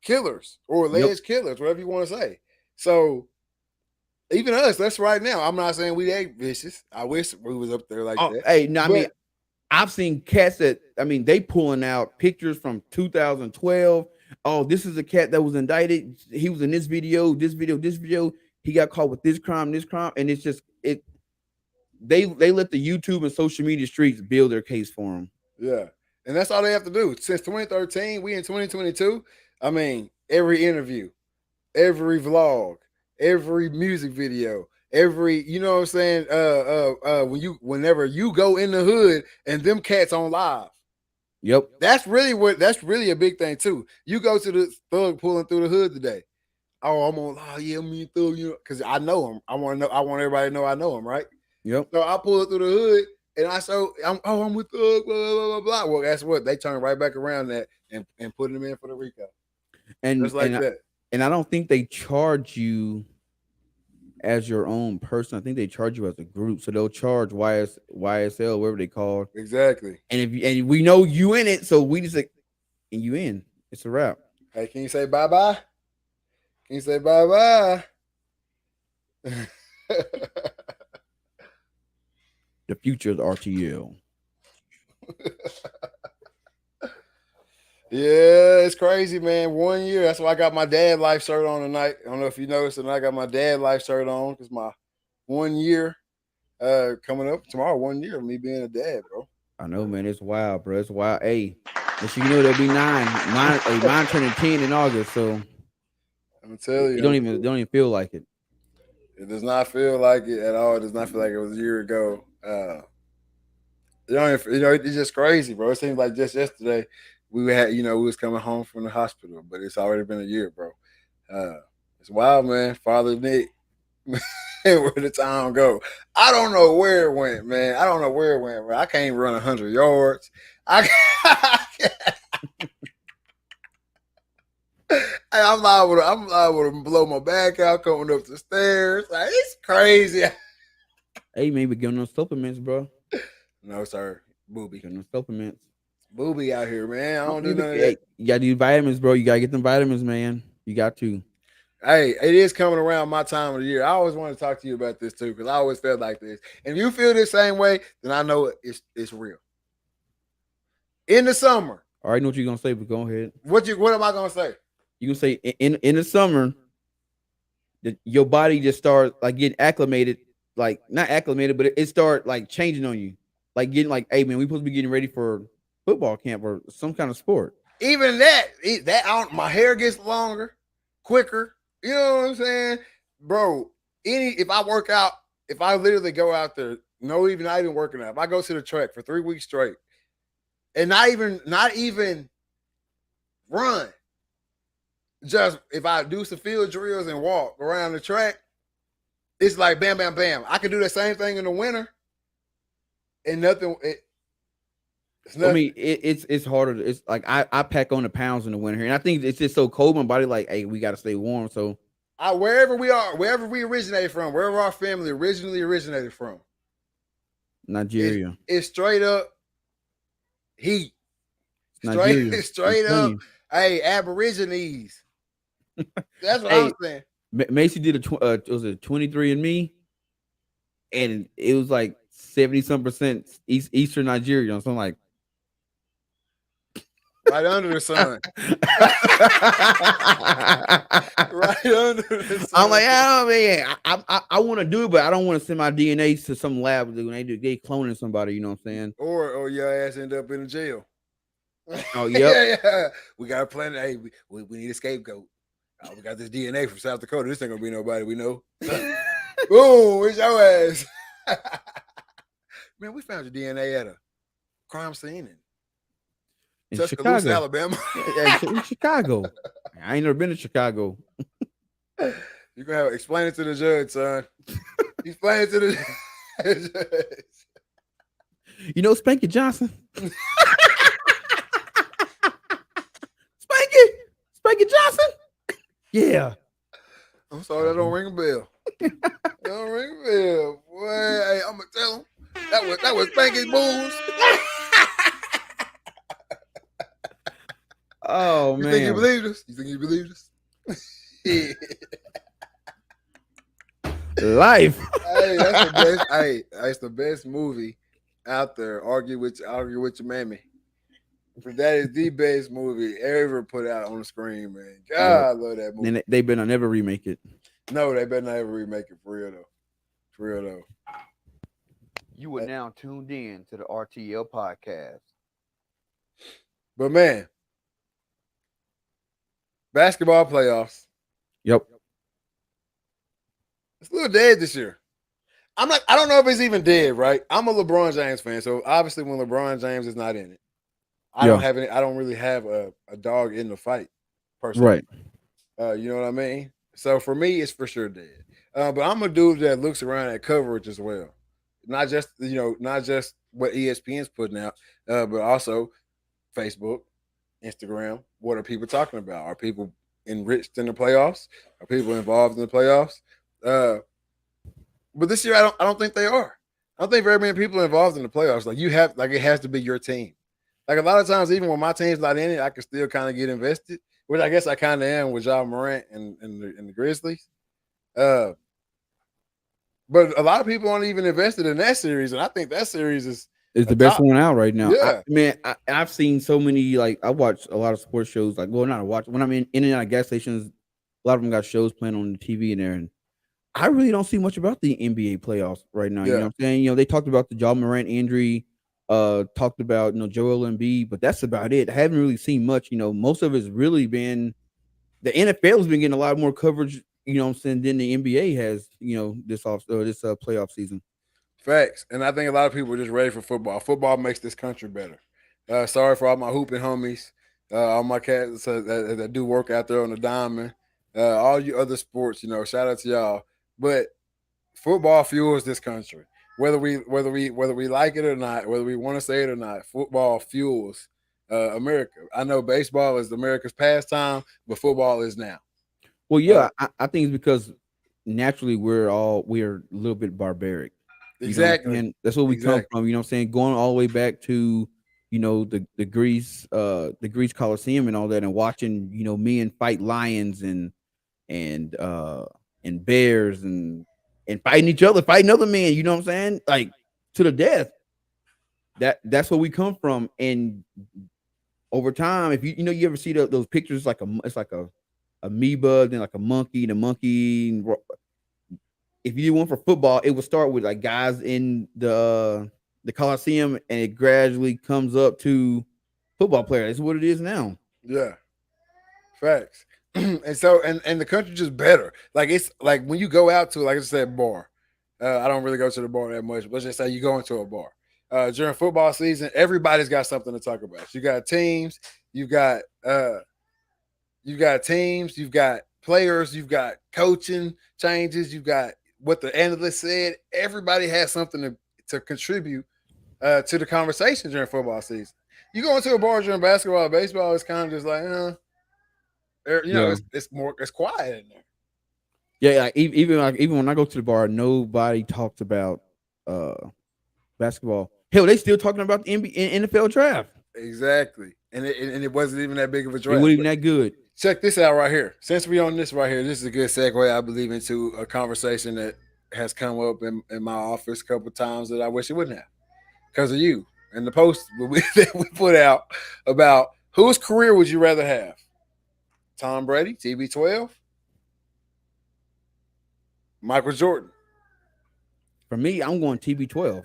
killers or alleged killers, whatever you want to say. So even us, that's right now. I'm not saying we ain't vicious. I wish we was up there like that. Hey, no, I mean, I've seen cats that they pulling out pictures from 2012. Oh, this is a cat that was indicted. He was in this video. He got caught with this crime, and it's just it. They let the YouTube and social media streets build their case for them. Yeah, and that's all they have to do. Since 2013, we in 2022. I mean, every interview, every vlog, every music video, every, you know what I'm saying? Whenever you go in the hood and them cats on live. Yep. That's really a big thing too. You go to the thug pulling through the hood today. Oh, I'm on, oh yeah, I'm in thug, you know, because I know him. I want everybody to know I know him, right? Yep. So I pull it through the hood and I'm with thug, blah, blah, blah, blah. Well, that's what they turn right back around that and put him in for the RICO. And just like that. And I don't think they charge you as your own person. I think they charge you as a group. So they'll charge YSL, whatever they call it. Exactly. And we know you in it, so we just like, and you in. It's a wrap. Hey, can you say bye-bye? Can you say bye-bye? The future is RTL. Yeah, it's crazy, man. 1 year. That's why I got my dad life shirt on tonight. I don't know if you noticed, and I got my dad life shirt on because my 1 year coming up tomorrow. 1 year of me being a dad, bro. I know, man. It's wild, bro. It's wild. Hey, but you know there'll be mine turning 10 in August. So I'm telling you, don't even feel like it. It does not feel like it at all. It does not feel like it was a year ago. It's just crazy, bro. It seems like just yesterday. We was coming home from the hospital, but it's already been a year, bro. It's wild, man. Father Nick, where did the time go? I don't know where it went, man. Bro. I can't run 100 yards. I'm liable to blow my back out coming up the stairs. Like, it's crazy. Hey, maybe give them those supplements, bro. No, sir. Booby. Give them supplements. Booby out here, man. I don't do none of that. You gotta do vitamins, bro. You gotta get them vitamins, man. You got to. Hey, it is coming around my time of the year. I always want to talk to you about this too, because I always felt like this. And if you feel the same way, then I know it's real. In the summer. I already know what you're gonna say, but go ahead. What am I gonna say? You can say in the summer that your body just starts like getting acclimated, like not acclimated, but it start like changing on you. Like getting like, hey man, we supposed to be getting ready for football camp or some kind of sport. Even my hair gets longer, quicker. You know what I'm saying, bro? If I work out, if I literally go out there, not even working out. If I go to the track for 3 weeks straight, and not even run, just if I do some field drills and walk around the track, it's like bam, bam, bam. I can do the same thing in the winter, and nothing. I mean, it's harder. It's like I pack on the pounds in the winter, and I think it's just so cold. My body, like, hey, we got to stay warm. So, wherever we are, wherever we originated from, wherever our family originally originated from, Nigeria, it's straight up heat. Straight up. Hey, Aborigines. That's what I was saying. Macy did was it 23andMe, and it was like 70-some% Eastern Nigeria. So I'm like. Right under the sun. Right under the sun. I'm like, oh man, I want to do it, but I don't want to send my DNA to some lab when they cloning somebody. You know what I'm saying? Or your ass end up in a jail. Oh yeah. We got a plan. Hey, we need a scapegoat. We got this DNA from South Dakota. This ain't gonna be nobody we know. Boom, it's your ass. Man, we found your DNA at a crime scene in Tuscaloosa, Chicago, Alabama. In Chicago. I ain't never been to Chicago. You can have explain it to the judge, son. Explain it to the judge. You know Spanky Johnson? Spanky Johnson? Yeah. I'm sorry, that don't ring a bell. That don't ring a bell. Boy, hey, I'm gonna tell him. That was Spanky's Bulls. Oh, You man. think he believed us? You think he believed us? Yeah. Life. Hey, that's the best. Hey, that's the best movie out there. Argue with your mammy. But that is the best movie ever put out on the screen, man. God, I love that movie. And they better never remake it. No, they better not ever remake it for real though. For real though. You are now tuned in to the RTL podcast. But man, basketball playoffs. Yep. It's a little dead this year. I don't know if it's even dead, right? I'm a LeBron James fan, so obviously when LeBron James is not in it, I don't really have a dog in the fight, personally. Right. You know what I mean? So for me, it's for sure dead. But I'm a dude that looks around at coverage as well. Not just what ESPN's putting out, but also Facebook, Instagram. What are people talking about? Are people enriched in the playoffs? Are people involved in the playoffs? But this year, I don't think they are. I don't think very many people are involved in the playoffs. It has to be your team. Like a lot of times, even when my team's not in it, I can still kind of get invested, which I guess I kind of am with Ja Morant and the Grizzlies. But a lot of people aren't even invested in that series, and I think that series is the best one out right now. Yeah. I've seen so many, like, I watch a lot of sports shows, like, well, not a watch. When I'm in and out of gas stations, a lot of them got shows playing on the TV in there, and I really don't see much about the NBA playoffs right now. Yeah. You know what I'm saying? You know, they talked about the Ja Morant injury, talked about, Joel Embiid, but that's about it. I haven't really seen much. You know, most of it's really been the NFL has been getting a lot more coverage, you know what I'm saying, than the NBA has, this playoff season. Facts. And I think a lot of people are just ready for football. Football makes this country better. Sorry for all my hooping homies, all my cats that do work out there on the diamond, all you other sports, shout out to y'all. But football fuels this country. Whether we like it or not, whether we want to say it or not, football fuels America. I know baseball is America's pastime, but football is now. Well, yeah, I think it's because naturally we're a little bit barbaric. Exactly. And that's where we come from, you know what I'm saying? Going all the way back to, the Greece Coliseum and all that, and watching, men fight lions and bears and fighting each other, fighting other men, you know what I'm saying? Like, to the death. That's where we come from. And over time, if you ever see those pictures, it's like a amoeba, then like a monkey, the monkey. If you went for football, it would start with like guys in the Coliseum, and it gradually comes up to football players. That's what it is now. Yeah, facts. And so, and the country's just better. Like, it's like when you go out to, like I said, bar. I don't really go to the bar that much. Let's just say you go into a bar during football season. Everybody's got something to talk about. You got teams. You've got teams. You've got players. You've got coaching changes. You've got what the analyst said. Everybody has something to contribute to the conversation during football season. You go into a bar during basketball or baseball, it's kind of just like, it's quiet in there. Yeah, like, even when I go to the bar, nobody talks about basketball. Hell, they still talking about the NFL draft. Exactly, and it wasn't even that big of a draft. It wasn't even that good. Check this out right here. Since we're on this right here, this is a good segue, I believe, into a conversation that has come up in my office a couple of times that I wish it wouldn't have, because of you and the post that we put out about whose career would you rather have? Tom Brady, TB12, Michael Jordan. For me, I'm going TB12.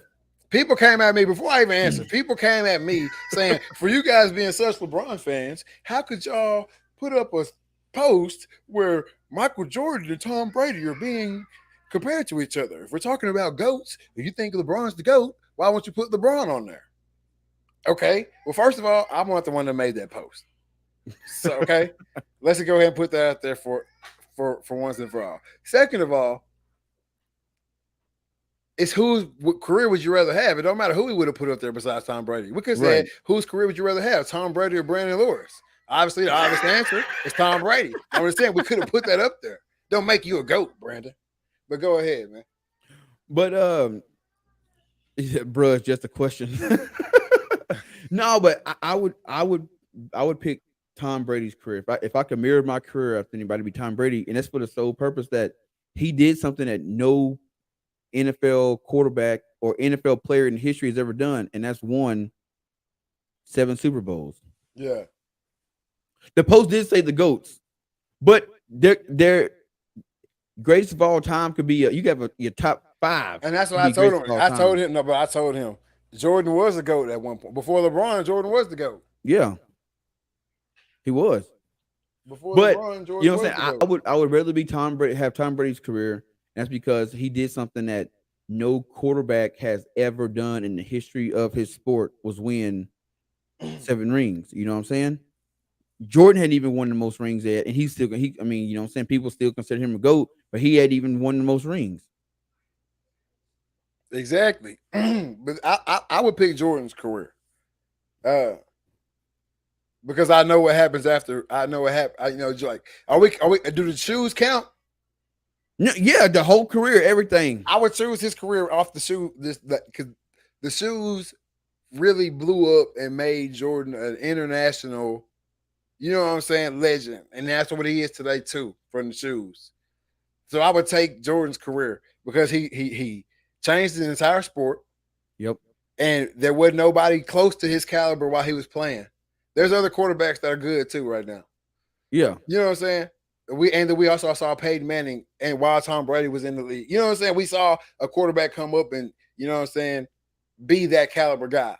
People came at me before I even answered. People came at me saying, for you guys being such LeBron fans, how could y'all put up a post where Michael Jordan and Tom Brady are being compared to each other? If we're talking about GOATs, if you think LeBron's the GOAT, why won't you put LeBron on there? Okay. Well, first of all, I'm not the one that made that post. So, okay, let's go ahead and put that out there for for once and for all. Second of all, it's what career would you rather have? It don't matter who we would have put up there besides Tom Brady. We could say, whose career would you rather have, Tom Brady or Brandon Lewis? Obviously, the obvious answer is Tom Brady. I'm just saying we could have put that up there. Don't make you a GOAT, Brandon. But go ahead, man. But bro, it's just a question. No, but I would pick Tom Brady's career. If I could mirror my career after anybody, it'd be Tom Brady, and that's for the sole purpose that he did something that no NFL quarterback or NFL player in history has ever done, and that's won 7 Super Bowls. Yeah. The Post did say the GOATs, but their greatest of all time could be you have your top 5, and that's what I told him. I told him Jordan was the GOAT at one point. Before LeBron, Jordan was the GOAT. Yeah, he was. Before but LeBron, Jordan you know what I'm saying? I would rather be Tom Brady, have Tom Brady's career. That's because he did something that no quarterback has ever done in the history of his sport, was win 7 rings. You know what I'm saying? Jordan hadn't even won the most rings yet, and you know what I'm saying? People still consider him a GOAT, but he had even won the most rings. Exactly. But I would pick Jordan's career. Because I know what happens after. I know what happens. Like, are we do the shoes count? No, yeah, the whole career, everything. I would choose his career off the shoe. Because the shoes really blew up and made Jordan an international, you know what I'm saying, legend. And that's what he is today too, from the shoes. So I would take Jordan's career because he changed the entire sport. Yep. And there wasn't nobody close to his caliber while he was playing. There's other quarterbacks that are good too right now. Yeah. You know what I'm saying? We also saw Peyton Manning, and while Tom Brady was in the league. You know what I'm saying? We saw a quarterback come up and, you know what I'm saying, be that caliber guy.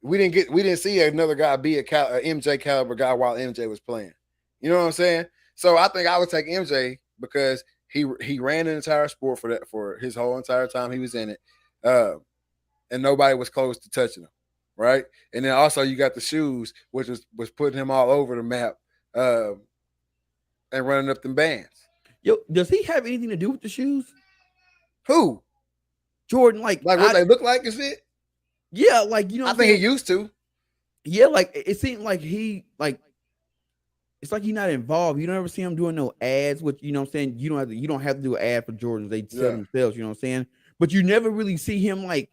We didn't see another guy be a MJ caliber guy while MJ was playing. You know what I'm saying? So I think I would take MJ because he ran the entire sport for his whole entire time he was in it. And nobody was close to touching him. Right. And then also you got the shoes, which was putting him all over the map and running up them bands. Yo, does he have anything to do with the shoes? Who? Jordan, like what they look like is it? Yeah, like, you know, I think he used to. Yeah, like it seemed like it's like he's not involved. You don't ever see him doing no ads, which, you know what I'm saying, you don't have to do an ad for Jordans. They sell themselves, you know what I'm saying? But you never really see him like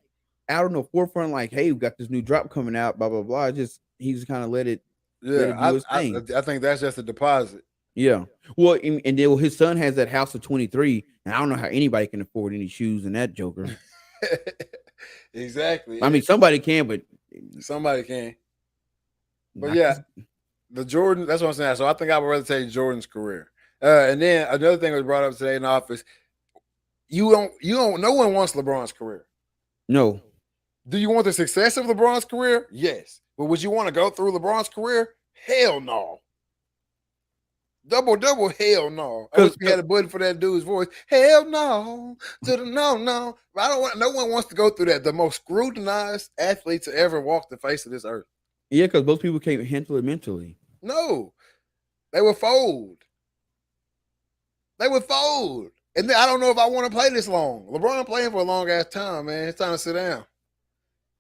out on the forefront, like, hey, we got this new drop coming out, blah blah blah. He just kind of let it do his thing. I think that's just a deposit. Yeah. Well, and then his son has that house of 23, and I don't know how anybody can afford any shoes in that joker. Exactly. I mean, somebody can, but somebody can. But yeah, the Jordan. That's what I'm saying. So I think I would rather take Jordan's career. And then another thing was brought up today in the office. You don't. No one wants LeBron's career. No. Do you want the success of LeBron's career? Yes. But would you want to go through LeBron's career? Hell no. Double, hell no. I wish we had a button for that dude's voice. Hell no. No. I don't want. No one wants to go through that. The most scrutinized athlete to ever walk the face of this earth. Yeah, because most people can't handle it mentally. No. They would fold. And then I don't know if I want to play this long. LeBron playing for a long ass time, man. It's time to sit down.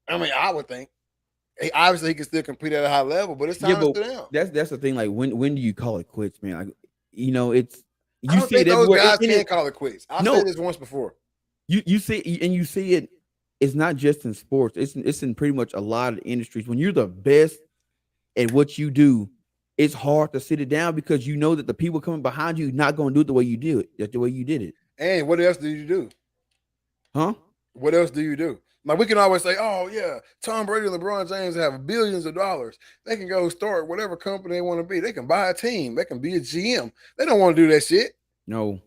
I mean, I would think. He can still compete at a high level, but it's time to sit down. That's the thing. Like, when do you call it quits, man? Like, you know, it's I don't think those guys can't call it quits. I've said this once before. You see it. It's not just in sports. It's in pretty much a lot of industries. When you're the best at what you do, it's hard to sit it down because you know that the people coming behind you are not going to do it the way you do it. That's the way you did it. And what else do you do? Huh? What else do you do? Like, we can always say, oh, yeah, Tom Brady and LeBron James have billions of dollars. They can go start whatever company they want to be. They can buy a team. They can be a GM. They don't want to do that shit. No.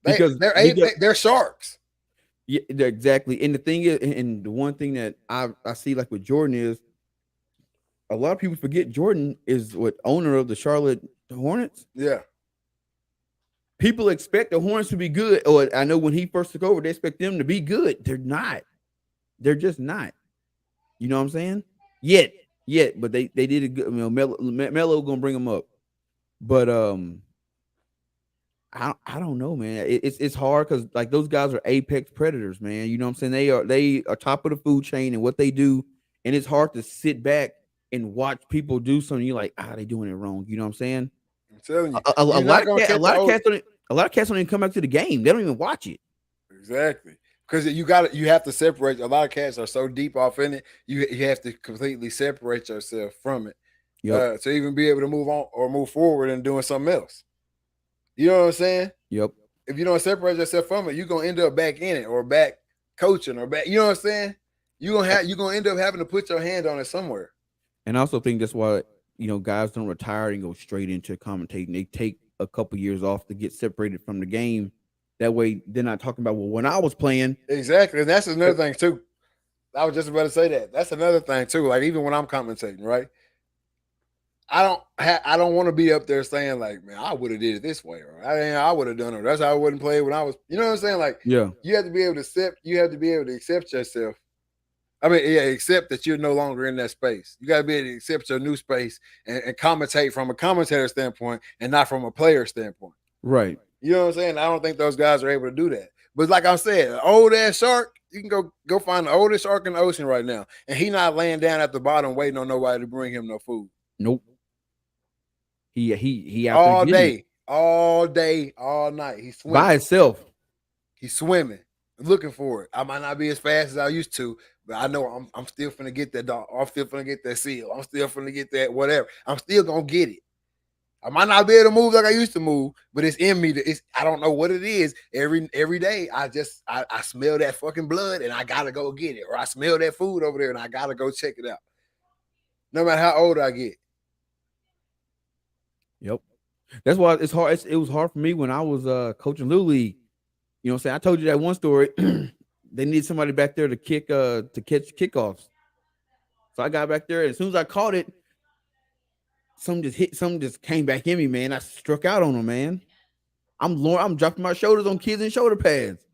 Because they're sharks. Yeah, exactly. And the thing is, and the one thing that I see like with Jordan is a lot of people forget Jordan is owner of the Charlotte Hornets. Yeah. People expect the Hornets to be good. Or I know when he first took over, they expect them to be good. They're not. They're just not. You know what I'm saying? Yet. But they did a good. You know, Melo gonna bring them up. But I don't know, man. It's hard because like those guys are apex predators, man. You know what I'm saying? They are top of the food chain and what they do, and it's hard to sit back and watch people do something. You're like, they doing it wrong. You know what I'm saying? I'm telling you, A you're lot not gonna of catch a lot of cats don't even come back to the game. They don't even watch it. exactly. Because you have to separate. A lot of cats are so deep off in it, you have to completely separate yourself from it to even be able to move on or move forward and doing something else. You know what I'm saying? Yep. If you don't separate yourself from it, you're gonna end up back in it or back coaching or back. You know what I'm saying? You're gonna end up having to put your hand on it somewhere. And I also think that's why guys don't retire and go straight into commentating. They take a couple years off to get separated from the game. That way, they're not talking about, well, when I was playing. Exactly. And that's another thing, too. I was just about to say that. That's another thing, too. Like, even when I'm commentating, right? I don't want to be up there saying, like, man, I would have did it this way. Or I would have done it. That's how I wouldn't play when I was, you know what I'm saying? Like, yeah, you have to be able to accept yourself. I mean, yeah, accept that you're no longer in that space. You got to be able to accept your new space and commentate from a commentator standpoint and not from a player standpoint. Right. You know what I'm saying? I don't think those guys are able to do that. But like I said, an old ass shark, you can go find the oldest shark in the ocean right now, and he not laying down at the bottom waiting on nobody to bring him no food. Nope. He out all there day, all night. He's swimming by himself. He's swimming, looking for it. I might not be as fast as I used to, but I know I'm still finna get that dog. I'm still finna get that seal. I'm still finna get that whatever. I'm still gonna get it. I might not be able to move like I used to move, but it's in me. I don't know what it is. Every day, I smell that fucking blood and I gotta go get it, or I smell that food over there and I gotta go check it out. No matter how old I get. Yep. That's why it's hard. It was hard for me when I was coaching Little League. You know what I'm saying? I told you that one story. They need somebody back there to catch kickoffs. So I got back there, and as soon as I caught it, something just came back in me, man. I struck out on them, man. I'm dropping my shoulders on kids and shoulder pads.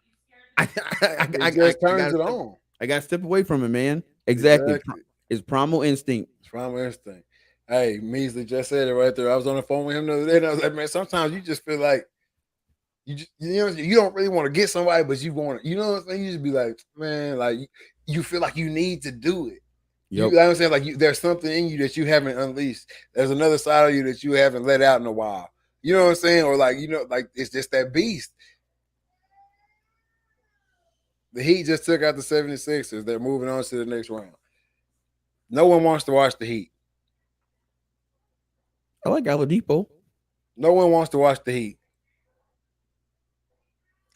I turns it on. I got to step away from it, man. Exactly. It's primal instinct. It's primal instinct. Hey, Measley just said it right there. I was on the phone with him the other day, and I was like, man, sometimes you just feel like you don't really want to get somebody, but you want to, you know what I'm saying? You just be like, man, like you feel like you need to do it. Yep. You know what I'm saying? Like there's something in you that you haven't unleashed. There's another side of you that you haven't let out in a while. You know what I'm saying? Or like, like it's just that beast. The Heat just took out the 76ers. They're moving on to the next round. No one wants to watch the Heat. I like Oladipo. No one wants to watch the Heat.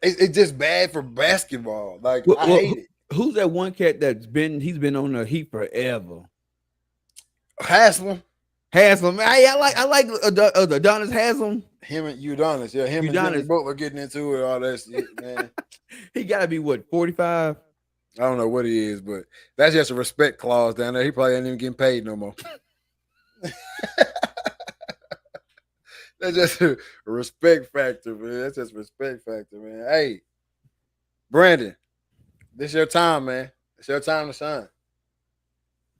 It's just bad for basketball. Like I hate it. Who's that one cat he's been on the Heat forever? Haslam. I like Udonis Haslam. Him and Udonis, yeah. Him and Jimmy Butler getting into it, all that shit, man. He gotta be what, 45? I don't know what he is, but that's just a respect clause down there. He probably ain't even getting paid no more. That's just a respect factor, man. That's just a respect factor, man. Hey, Brandon, this your time, man. It's your time to shine.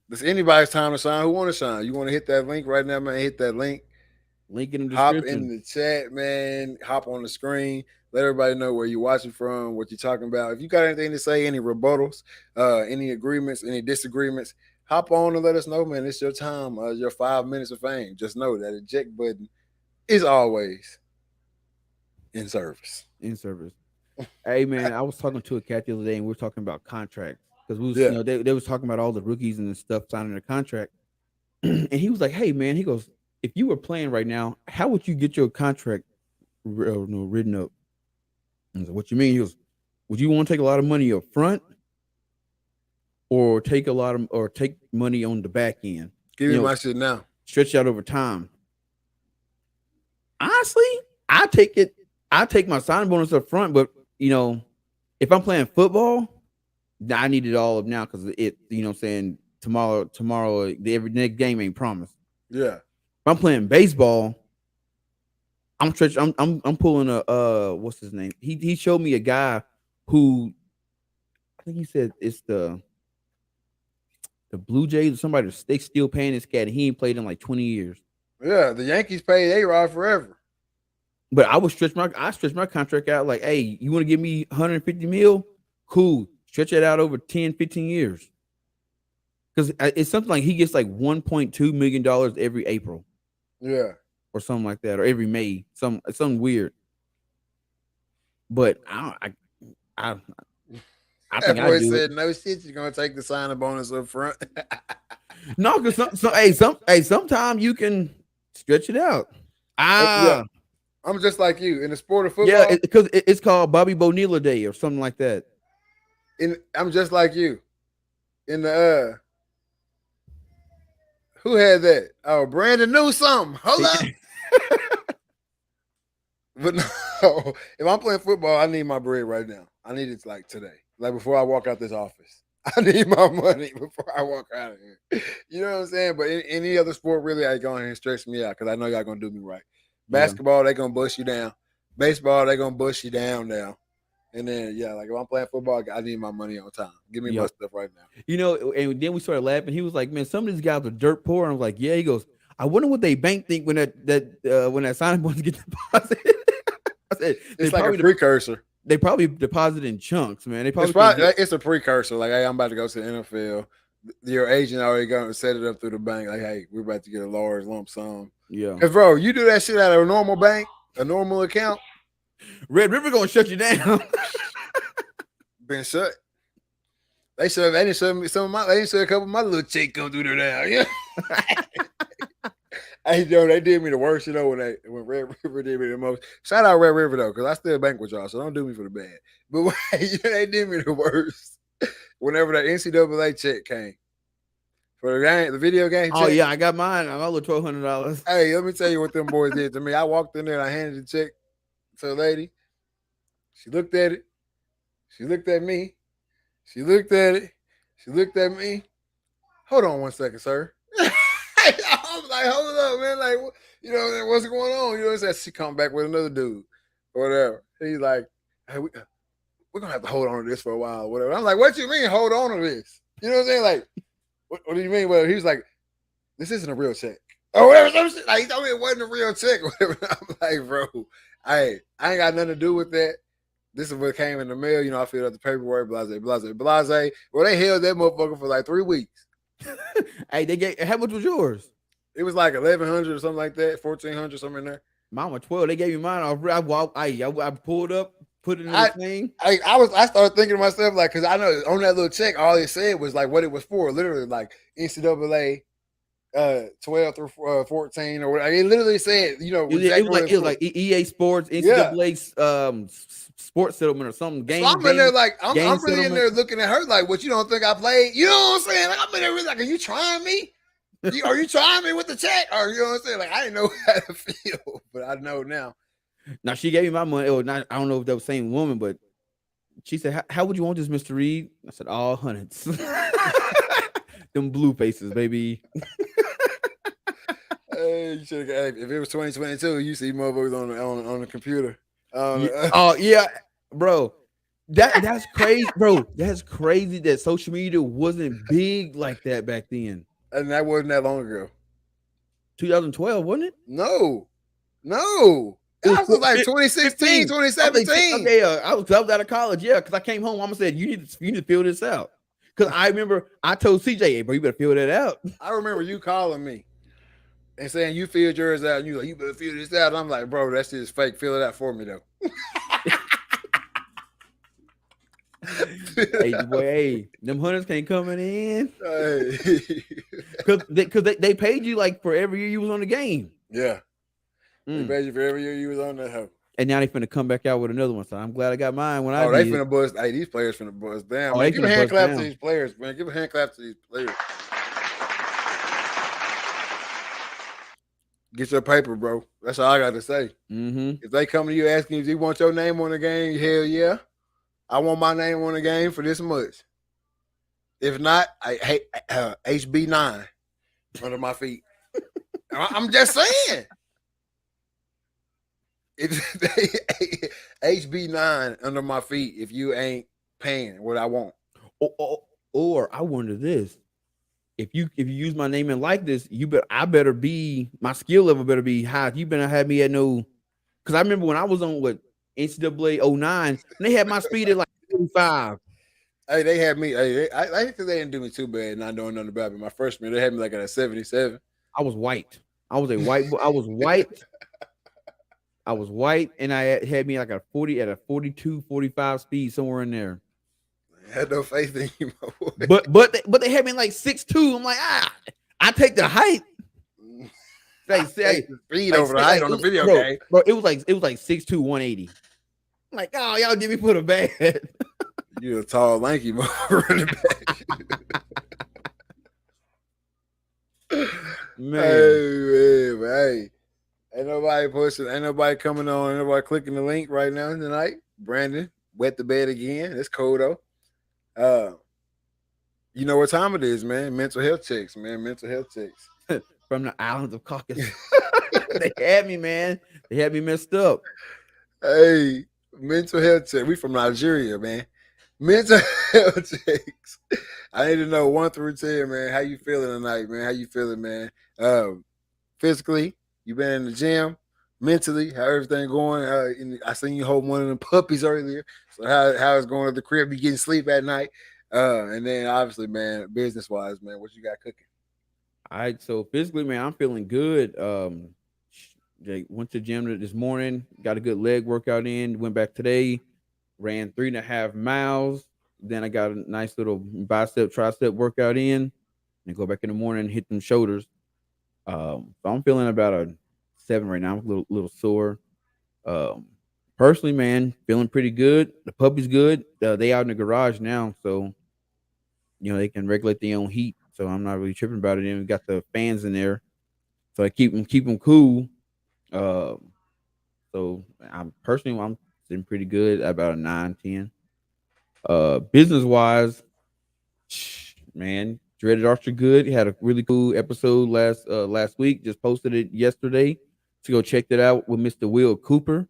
It's anybody's time to shine who want to shine. You want to hit that link right now, man? Hit that link. Link in the description. Hop in the chat, man. Hop on the screen. Let everybody know where you're watching from, what you're talking about. If you got anything to say, any rebuttals, any agreements, any disagreements, hop on and let us know, man. It's your time, your 5 minutes of fame. Just know that eject button is always in service. Hey, man, I was talking to a cat the other day, and we were talking about contracts because we was, they was talking about all the rookies and stuff signing their contract, and he was like, "Hey, man," he goes, "If you were playing right now, how would you get your contract written up?" I was like, "What you mean?" He goes, "Would you want to take a lot of money up front, or take money on the back end? Give me my shit now. Stretch out over time." Honestly, I take my signing bonus up front, but if I'm playing football, I need it all up now because I'm saying tomorrow the next game ain't promised. Yeah. If I'm playing baseball, I'm pulling a what's his name? He showed me a guy who I think he said it's the Blue Jays or somebody. They still paying this cat, and he ain't played in like 20 years. Yeah, the Yankees paid A-Rod forever. But I stretch my contract out like, hey, you want to give me 150 mil? Cool. Stretch it out over 10, 15 years. Because it's something like he gets like $1.2 million every April. Yeah. Or something like that, or every May. Something weird. But I think That boy I do said, it. no shit, you're gonna take the signing bonus up front. No, because sometimes you can stretch it out. Yeah. I'm just like you in the sport of football. Yeah, because it's called Bobby Bonilla Day or something like that. I'm just like you. In the who had that? Oh, Brandon knew something. Hold up. But no, if I'm playing football, I need my bread right now. I need it like today. Like before I walk out this office. I need my money before I walk out of here. You know what I'm saying? But in any other sport, really, I go ahead and stretch me out because I know y'all gonna do me right. Basketball, they gonna bust you down. Baseball, they gonna bust you down now. And then like if I'm playing football, I need my money on time. Give me my stuff right now. You know, and then we started laughing. He was like, "Man, some of these guys are dirt poor." And I was like, "Yeah." He goes, "I wonder what they bank think when that signing bonus get deposited." I said, it's like a precursor. They probably deposit in chunks, man. They probably it's a precursor. Like, hey, I'm about to go to the NFL. Your agent already going to set it up through the bank. Like, hey, we're about to get a large lump sum. Yeah. Because, bro, you do that shit out of a normal bank, a normal account. Red River gonna shut you down. Been shut. They didn't shut me they didn't shut a couple of my little chicks come through there now. Yeah. Hey, Joe, they did me the worst, when Red River did me the most. Shout out Red River though, because I still bank with y'all, so don't do me for the bad. But they did me the worst whenever that NCAA check came for the game, the video game. Oh check. yeah, I got mine. I'm over $1,200. Hey, let me tell you what them boys did to me. I walked in there and I handed the check to a lady. She looked at it. She looked at me. She looked at it. She looked at me. Hold on one second, sir. I was like, hold up, man. Like, what's going on? You know what I'm saying? She come back with another dude or whatever. He's like, hey, we're going to have to hold on to this for a while or whatever. I'm like, what you mean hold on to this? You know what I'm saying? Like, what do you mean? Well, he was like, this isn't a real check. Or whatever. Like, he told me it wasn't a real check. Whatever. I'm like, bro, I ain't got nothing to do with that. This is what came in the mail. I filled out the paperwork, blase. Well, they held that motherfucker for like 3 weeks. Hey, how much was yours? It was like 1,100 or something like that, 1,400 something in there. Mine was 12. They gave me mine. I pulled up, put it in the thing. I started thinking to myself, like, because I know on that little check, all it said was like what it was for, literally like NCAA 12 through 14 or whatever. It literally said, it was like EA Sports, NCAA sports settlement or something. So I'm in there like I'm really in there looking at her like, what, you don't think I played? You know what I'm saying? Like, I'm in there really like, are you trying me? Are you trying me with the check? Or you know what I'm saying? Like, I didn't know how to feel, but I know now. Now she gave me my money. Or not, I don't know if that was the same woman, but she said, "How would you want this, Mr. Reed?" I said, "All hundreds." Them blue faces, baby. Hey, you should have. If it was 2022, you see motherfuckers on the computer. Oh yeah, bro. That's crazy, bro. That's crazy that social media wasn't big like that back then. And that wasn't that long ago. 2012, wasn't it? No. That was like 2016, 2017. Okay, I was out of college, because I came home. Mama said, you need to fill this out. Because I remember I told CJ, hey, bro, you better fill that out. I remember you calling me and saying you filled yours out, and you like, you better fill this out. And I'm like, bro, that shit is fake. Fill it out for me though. Hey, them hunters can't coming in. Because they paid you like for every year you was on the game. Yeah. They paid you for every year you was on that hoe. And now they finna come back out with another one. So I'm glad I got mine when they finna bust. Hey, these players finna bust down. Man, give a hand clap to these players, man. Give a hand clap to these players. Get your paper, bro. That's all I got to say. Mm-hmm. If they come to you asking if you want your name on the game, hell yeah. I want my name on the game for this much. If not, I hate HB9 under my feet. I'm just saying. It's HB9 under my feet if you ain't paying what I want. Or I wonder this. If you use my name and like this, my skill level better be high. You better have me at no Because I remember when I was on NCAA 09, and they had my speed at like 45. Hey, they had me. Hey, I think they didn't do me too bad, not knowing nothing about me. My freshman, they had me like at a 77. I was white. I was a white boy. I was white. I was white, and I had me like a 42, 45 speed somewhere in there. I had no faith in you, my boy. But they had me like 6'2". I'm like, I take the height. Say speed over the height on the video game. Bro, it was like 6'2", 180. I'm like, oh, y'all did me put a bad. You're a tall, lanky running back. Man. Hey, ain't nobody pushing, ain't nobody coming on, ain't nobody clicking the link right now tonight. Brandon, wet the bed again. It's cold though. You know what time it is, man. Mental health checks, man. Mental health checks. From the islands of Caucasus. They had me, man. They had me messed up. Hey, mental health check. We from Nigeria, man. Mental health checks. I need to know 1 through 10, man. How you feeling tonight, man? How you feeling, man? Physically, you been in the gym. Mentally, how everything going? I seen you hold one of them puppies earlier. So how it's going at the crib? You getting sleep at night? And then obviously, man, business wise, man, what you got cooking? All right, so physically, man, I'm feeling good. Went to the gym this morning, got a good leg workout in. Went back today, ran 3.5 miles. Then I got a nice little bicep, tricep workout in, and go back in the morning and hit them shoulders. So I'm feeling about a 7 right now. I'm a little sore. Personally, man, feeling pretty good. The puppy's good. They out in the garage now, so they can regulate their own heat. So I'm not really tripping about it. And we got the fans in there, so I keep them cool. So I'm sitting pretty good, about a 9, 10. Business wise, man, Dreaded Archer good. He had a really cool episode last week. Just posted it yesterday. So go check that out with Mr. Will Cooper.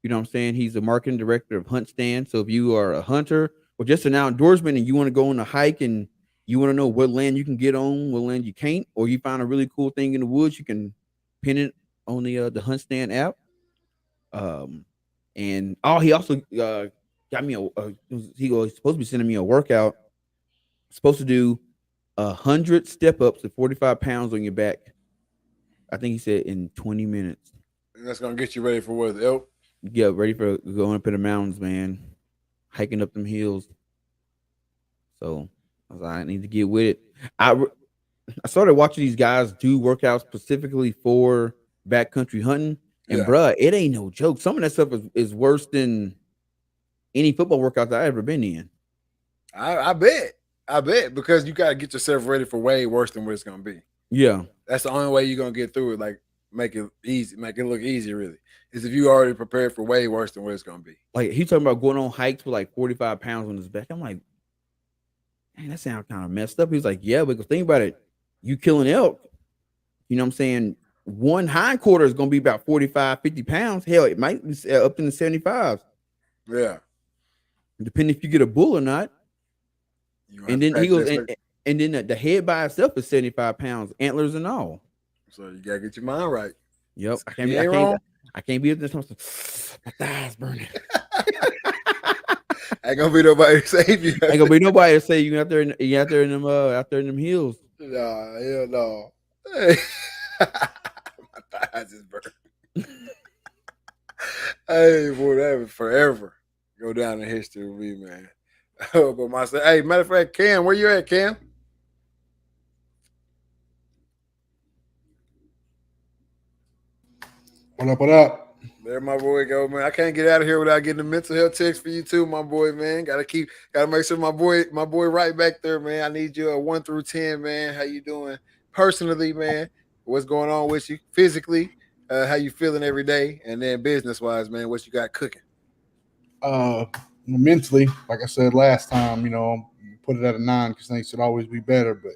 You know what I'm saying? He's the marketing director of Hunt Stand. So if you are a hunter or just an outdoorsman and you want to go on a hike and you want to know what land you can get on, what land you can't, or you find a really cool thing in the woods, you can pin it on the Hunt Stand app. And he also got me he's supposed to be sending me a workout. Supposed to do 100 step-ups at 45 pounds on your back. I think he said in 20 minutes. And that's gonna get you ready for what, the elk? Yeah, ready for going up in the mountains, man. Hiking up them hills. So I was like, I need to get with it. I started watching these guys do workouts specifically for backcountry hunting. And bruh, it ain't no joke. Some of that stuff is worse than any football workouts I've ever been in. I bet because you gotta get yourself ready for way worse than what it's gonna be. Yeah. That's the only way you're gonna get through it. Like make it easy, make it look easy, really. Is if you already prepared for way worse than what it's gonna be. Like he's talking about going on hikes with like 45 pounds on his back. I'm like, man, that sounds kind of messed up. He's like, yeah, because think about it. You killing elk, you know what I'm saying? One hind quarter is gonna be about 45, 50 pounds. Hell, it might be up in the 75s. Yeah. Depending if you get a bull or not. And then he goes, and then the head by itself is 75 pounds, antlers and all. So you gotta get your mind right. Yep. I can't be at this. My thighs burning. Ain't gonna be nobody to save you. Ain't gonna be nobody to say you out there in them hills. Nah, hell no. Hey. My thighs is burning. Hey, boy, that would forever go down in history with me, man. But hey, matter of fact, Cam, where you at, Cam? What up? There my boy go, man. I can't get out of here without getting the mental health checks for you too, my boy, man. Gotta make sure my boy right back there, man. I need you a 1 through 10, man. How you doing personally, man? What's going on with you physically? How you feeling every day? And then business wise, man, what you got cooking? Mentally, like I said last time, put it at a 9 because things should always be better. But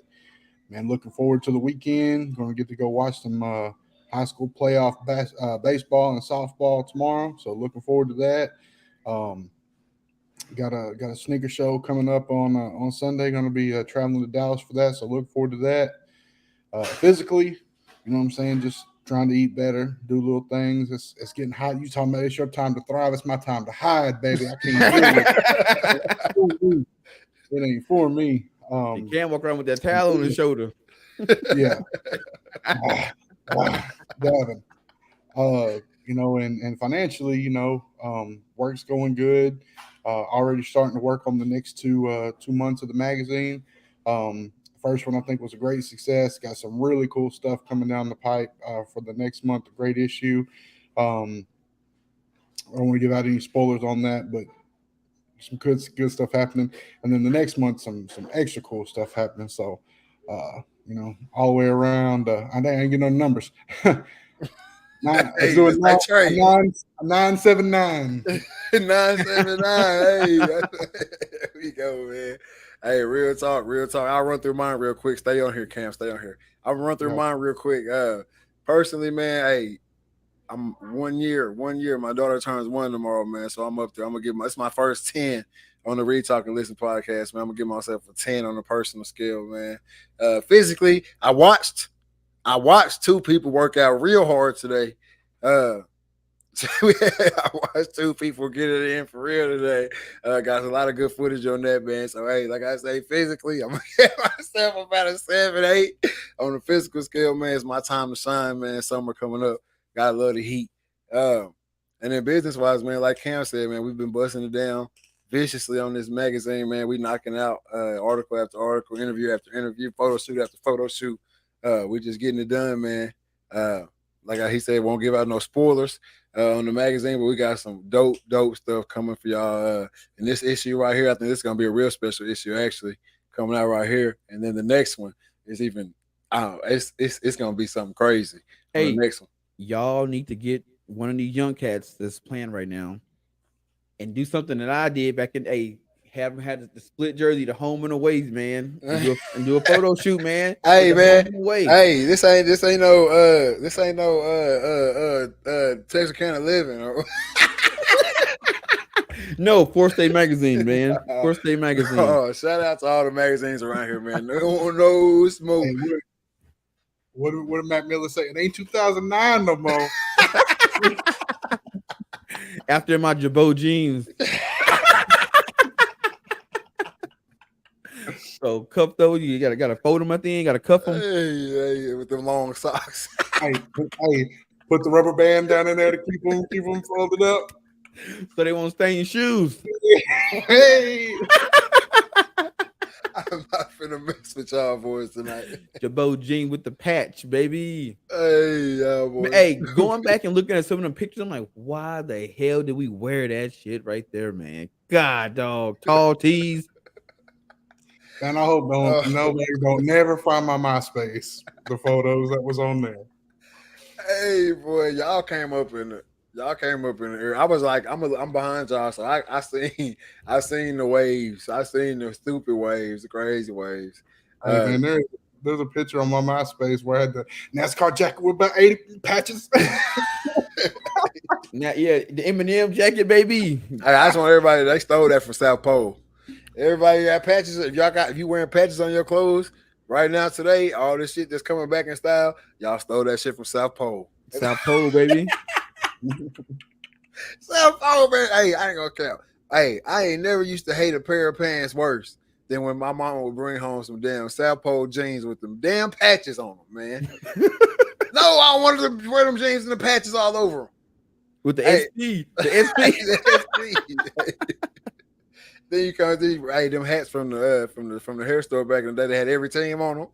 man, looking forward to the weekend. Going to get to go watch some high school playoff baseball and softball tomorrow. So looking forward to that. Got a sneaker show coming up on Sunday. Going to be traveling to Dallas for that. So look forward to that. Physically, you know what I'm saying? Just trying to eat better, do little things. It's getting hot. You talking about it's your time to thrive. It's my time to hide, baby. I can't do it. It ain't for me. You can't walk around with that towel on his shoulder. Yeah. Gavin. And financially, work's going good. Already starting to work on the next 2 months of the magazine. First one I think was a great success. Got some really cool stuff coming down the pipe for the next month. A great issue. I don't want to give out any spoilers on that, but some good stuff happening. And then the next month, some extra cool stuff happening. So, all the way around. I ain't get no numbers. 979. 979. Hey, there we go, man. Hey, real talk. I'll run through mine real quick. Stay on here, Cam. Stay on here. I'll run through mine real quick. Personally, man, hey, I'm 1 year. My daughter turns 1 tomorrow, man. So I'm up there. I'm gonna it's my first 10 on the Read, Talk, and Listen podcast, man. I'm gonna give myself a 10 on the personal scale, man. Physically, I watched 2 people work out real hard today. I watched 2 people get it in for real today. Got a lot of good footage on that, man. So, hey, like I say, physically, I'm going to give myself about a 7, 8. On the physical scale, man, it's my time to shine, man. Summer coming up. Gotta love the heat. And then business-wise, man, like Cam said, man, we've been busting it down viciously on this magazine, man. We knocking out article after article, interview after interview, photo shoot after photo shoot. We just getting it done, man. Like he said, won't give out no spoilers on the magazine, but we got some dope stuff coming for y'all. In this issue right here, I think this is gonna be a real special issue, actually, coming out right here. And then the next one is even, it's gonna be something crazy. Hey, the next one, y'all need to get one of these young cats that's playing right now and do something that I did back in have them had the split jersey, the home and aways, man, and do a photo shoot, man. Hey, man. Hey, this ain't no Texarkana living. No, Fourth State Magazine, man. Fourth State Magazine. Oh, shout out to all the magazines around here, man. No smoke. Hey, what did Matt Miller say? It ain't 2009 no more. After my Jabot jeans. So cuff those, you gotta fold them at the end, gotta cuff them. Hey, with them long socks. hey, put the rubber band down in there to keep them folded up, so they won't stain your shoes. Hey, I'm not finna mess with y'all boys tonight. Jabot jean with the patch, baby. Hey, y'all boys. Hey, going back and looking at some of them pictures, I'm like, why the hell did we wear that shit right there, man? God, dog, tall tees. And I hope nobody don't never find my MySpace, the photos that was on there. Hey, boy, y'all came up in the air. I was like, I'm behind y'all, so I seen the waves. I seen the stupid waves, the crazy waves. And there's a picture on my MySpace where I had the NASCAR jacket with about 80 patches. Now, yeah, the Eminem jacket, baby. I just want everybody. They stole that from South Pole. Everybody got patches. If you wearing patches on your clothes right now today, all this shit that's coming back in style, y'all stole that shit from South Pole. South Pole, baby. South Pole, man. Hey, I ain't gonna count. Hey, I ain't never used to hate a pair of pants worse than when my mama would bring home some damn South Pole jeans with them damn patches on them, man. No, I wanted to wear them jeans and the patches all over them. With the SP. The SP. Then you come to them hats from the hair store back in the day. They had every team on them.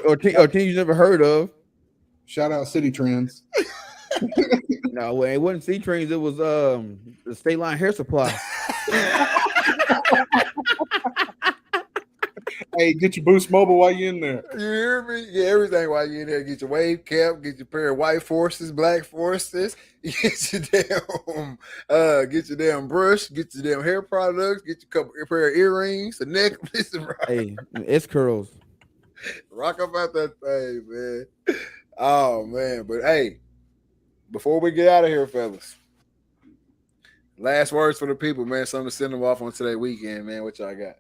or teams you never heard of. Shout out City Trends. No, it wasn't City Trends. It was the State Line Hair Supply. Hey, get your Boost Mobile while you're in there. You hear me? Get everything while you're in there. Get your wave cap, get your pair of white Forces, black Forces, get your damn brush, get your damn hair products, get your pair of earrings, a necklace. Hey, it's curls. Rock up out that thing, man. Oh man, but hey, before we get out of here, fellas, last words for the people, man. Something to send them off on today weekend, man. What y'all got?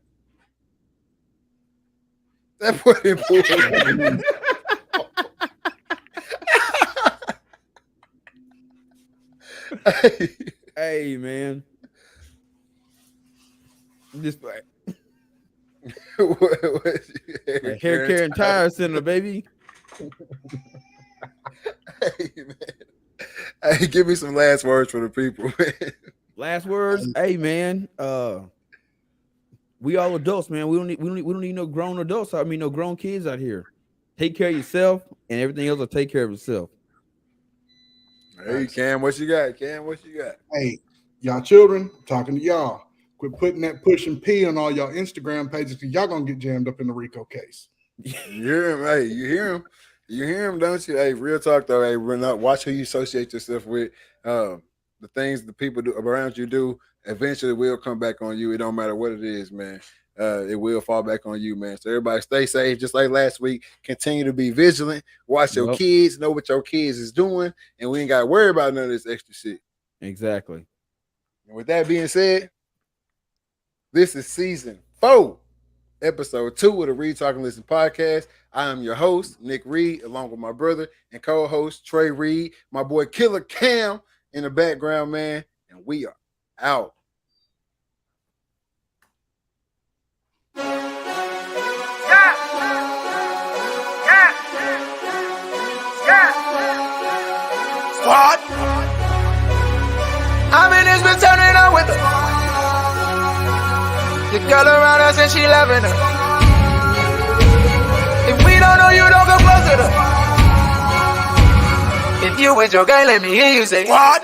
That boy important. Hey, man. Just like hair care and tire center, baby. Hey, man. Hey, give me some last words for the people, man. Last words. Hey, man. We all adults, man. We don't need no grown adults. I mean, no grown kids out here. Take care of yourself, and everything else will take care of itself. Hey, Cam, what you got? Cam, what you got? Hey, y'all children, talking to y'all. Quit putting that push and pee on all y'all Instagram pages because y'all gonna get jammed up in the RICO case. You hear him? Hey, you hear him? You hear him, don't you? Hey, real talk though. Hey, watch who you associate yourself with. The things the people do around you do eventually will come back on you. It don't matter what it is, man. It will fall back on you, man. So everybody stay safe, just like last week. Continue to be vigilant. Watch your kids. Know what your kids is doing, and we ain't got to worry about none of this extra shit. Exactly. And with that being said, this is season 4, episode 2 of the Reed Talking Listen podcast. I am your host, Nick Reed, along with my brother and co-host Trey Reed, my boy Killer Cam in the background, man, and we are out. Squad. I mean, it's been turning up with her. The girl around us and she loving her. If we don't know you, don't go close to her. If you with your girl, let me hear you say, what?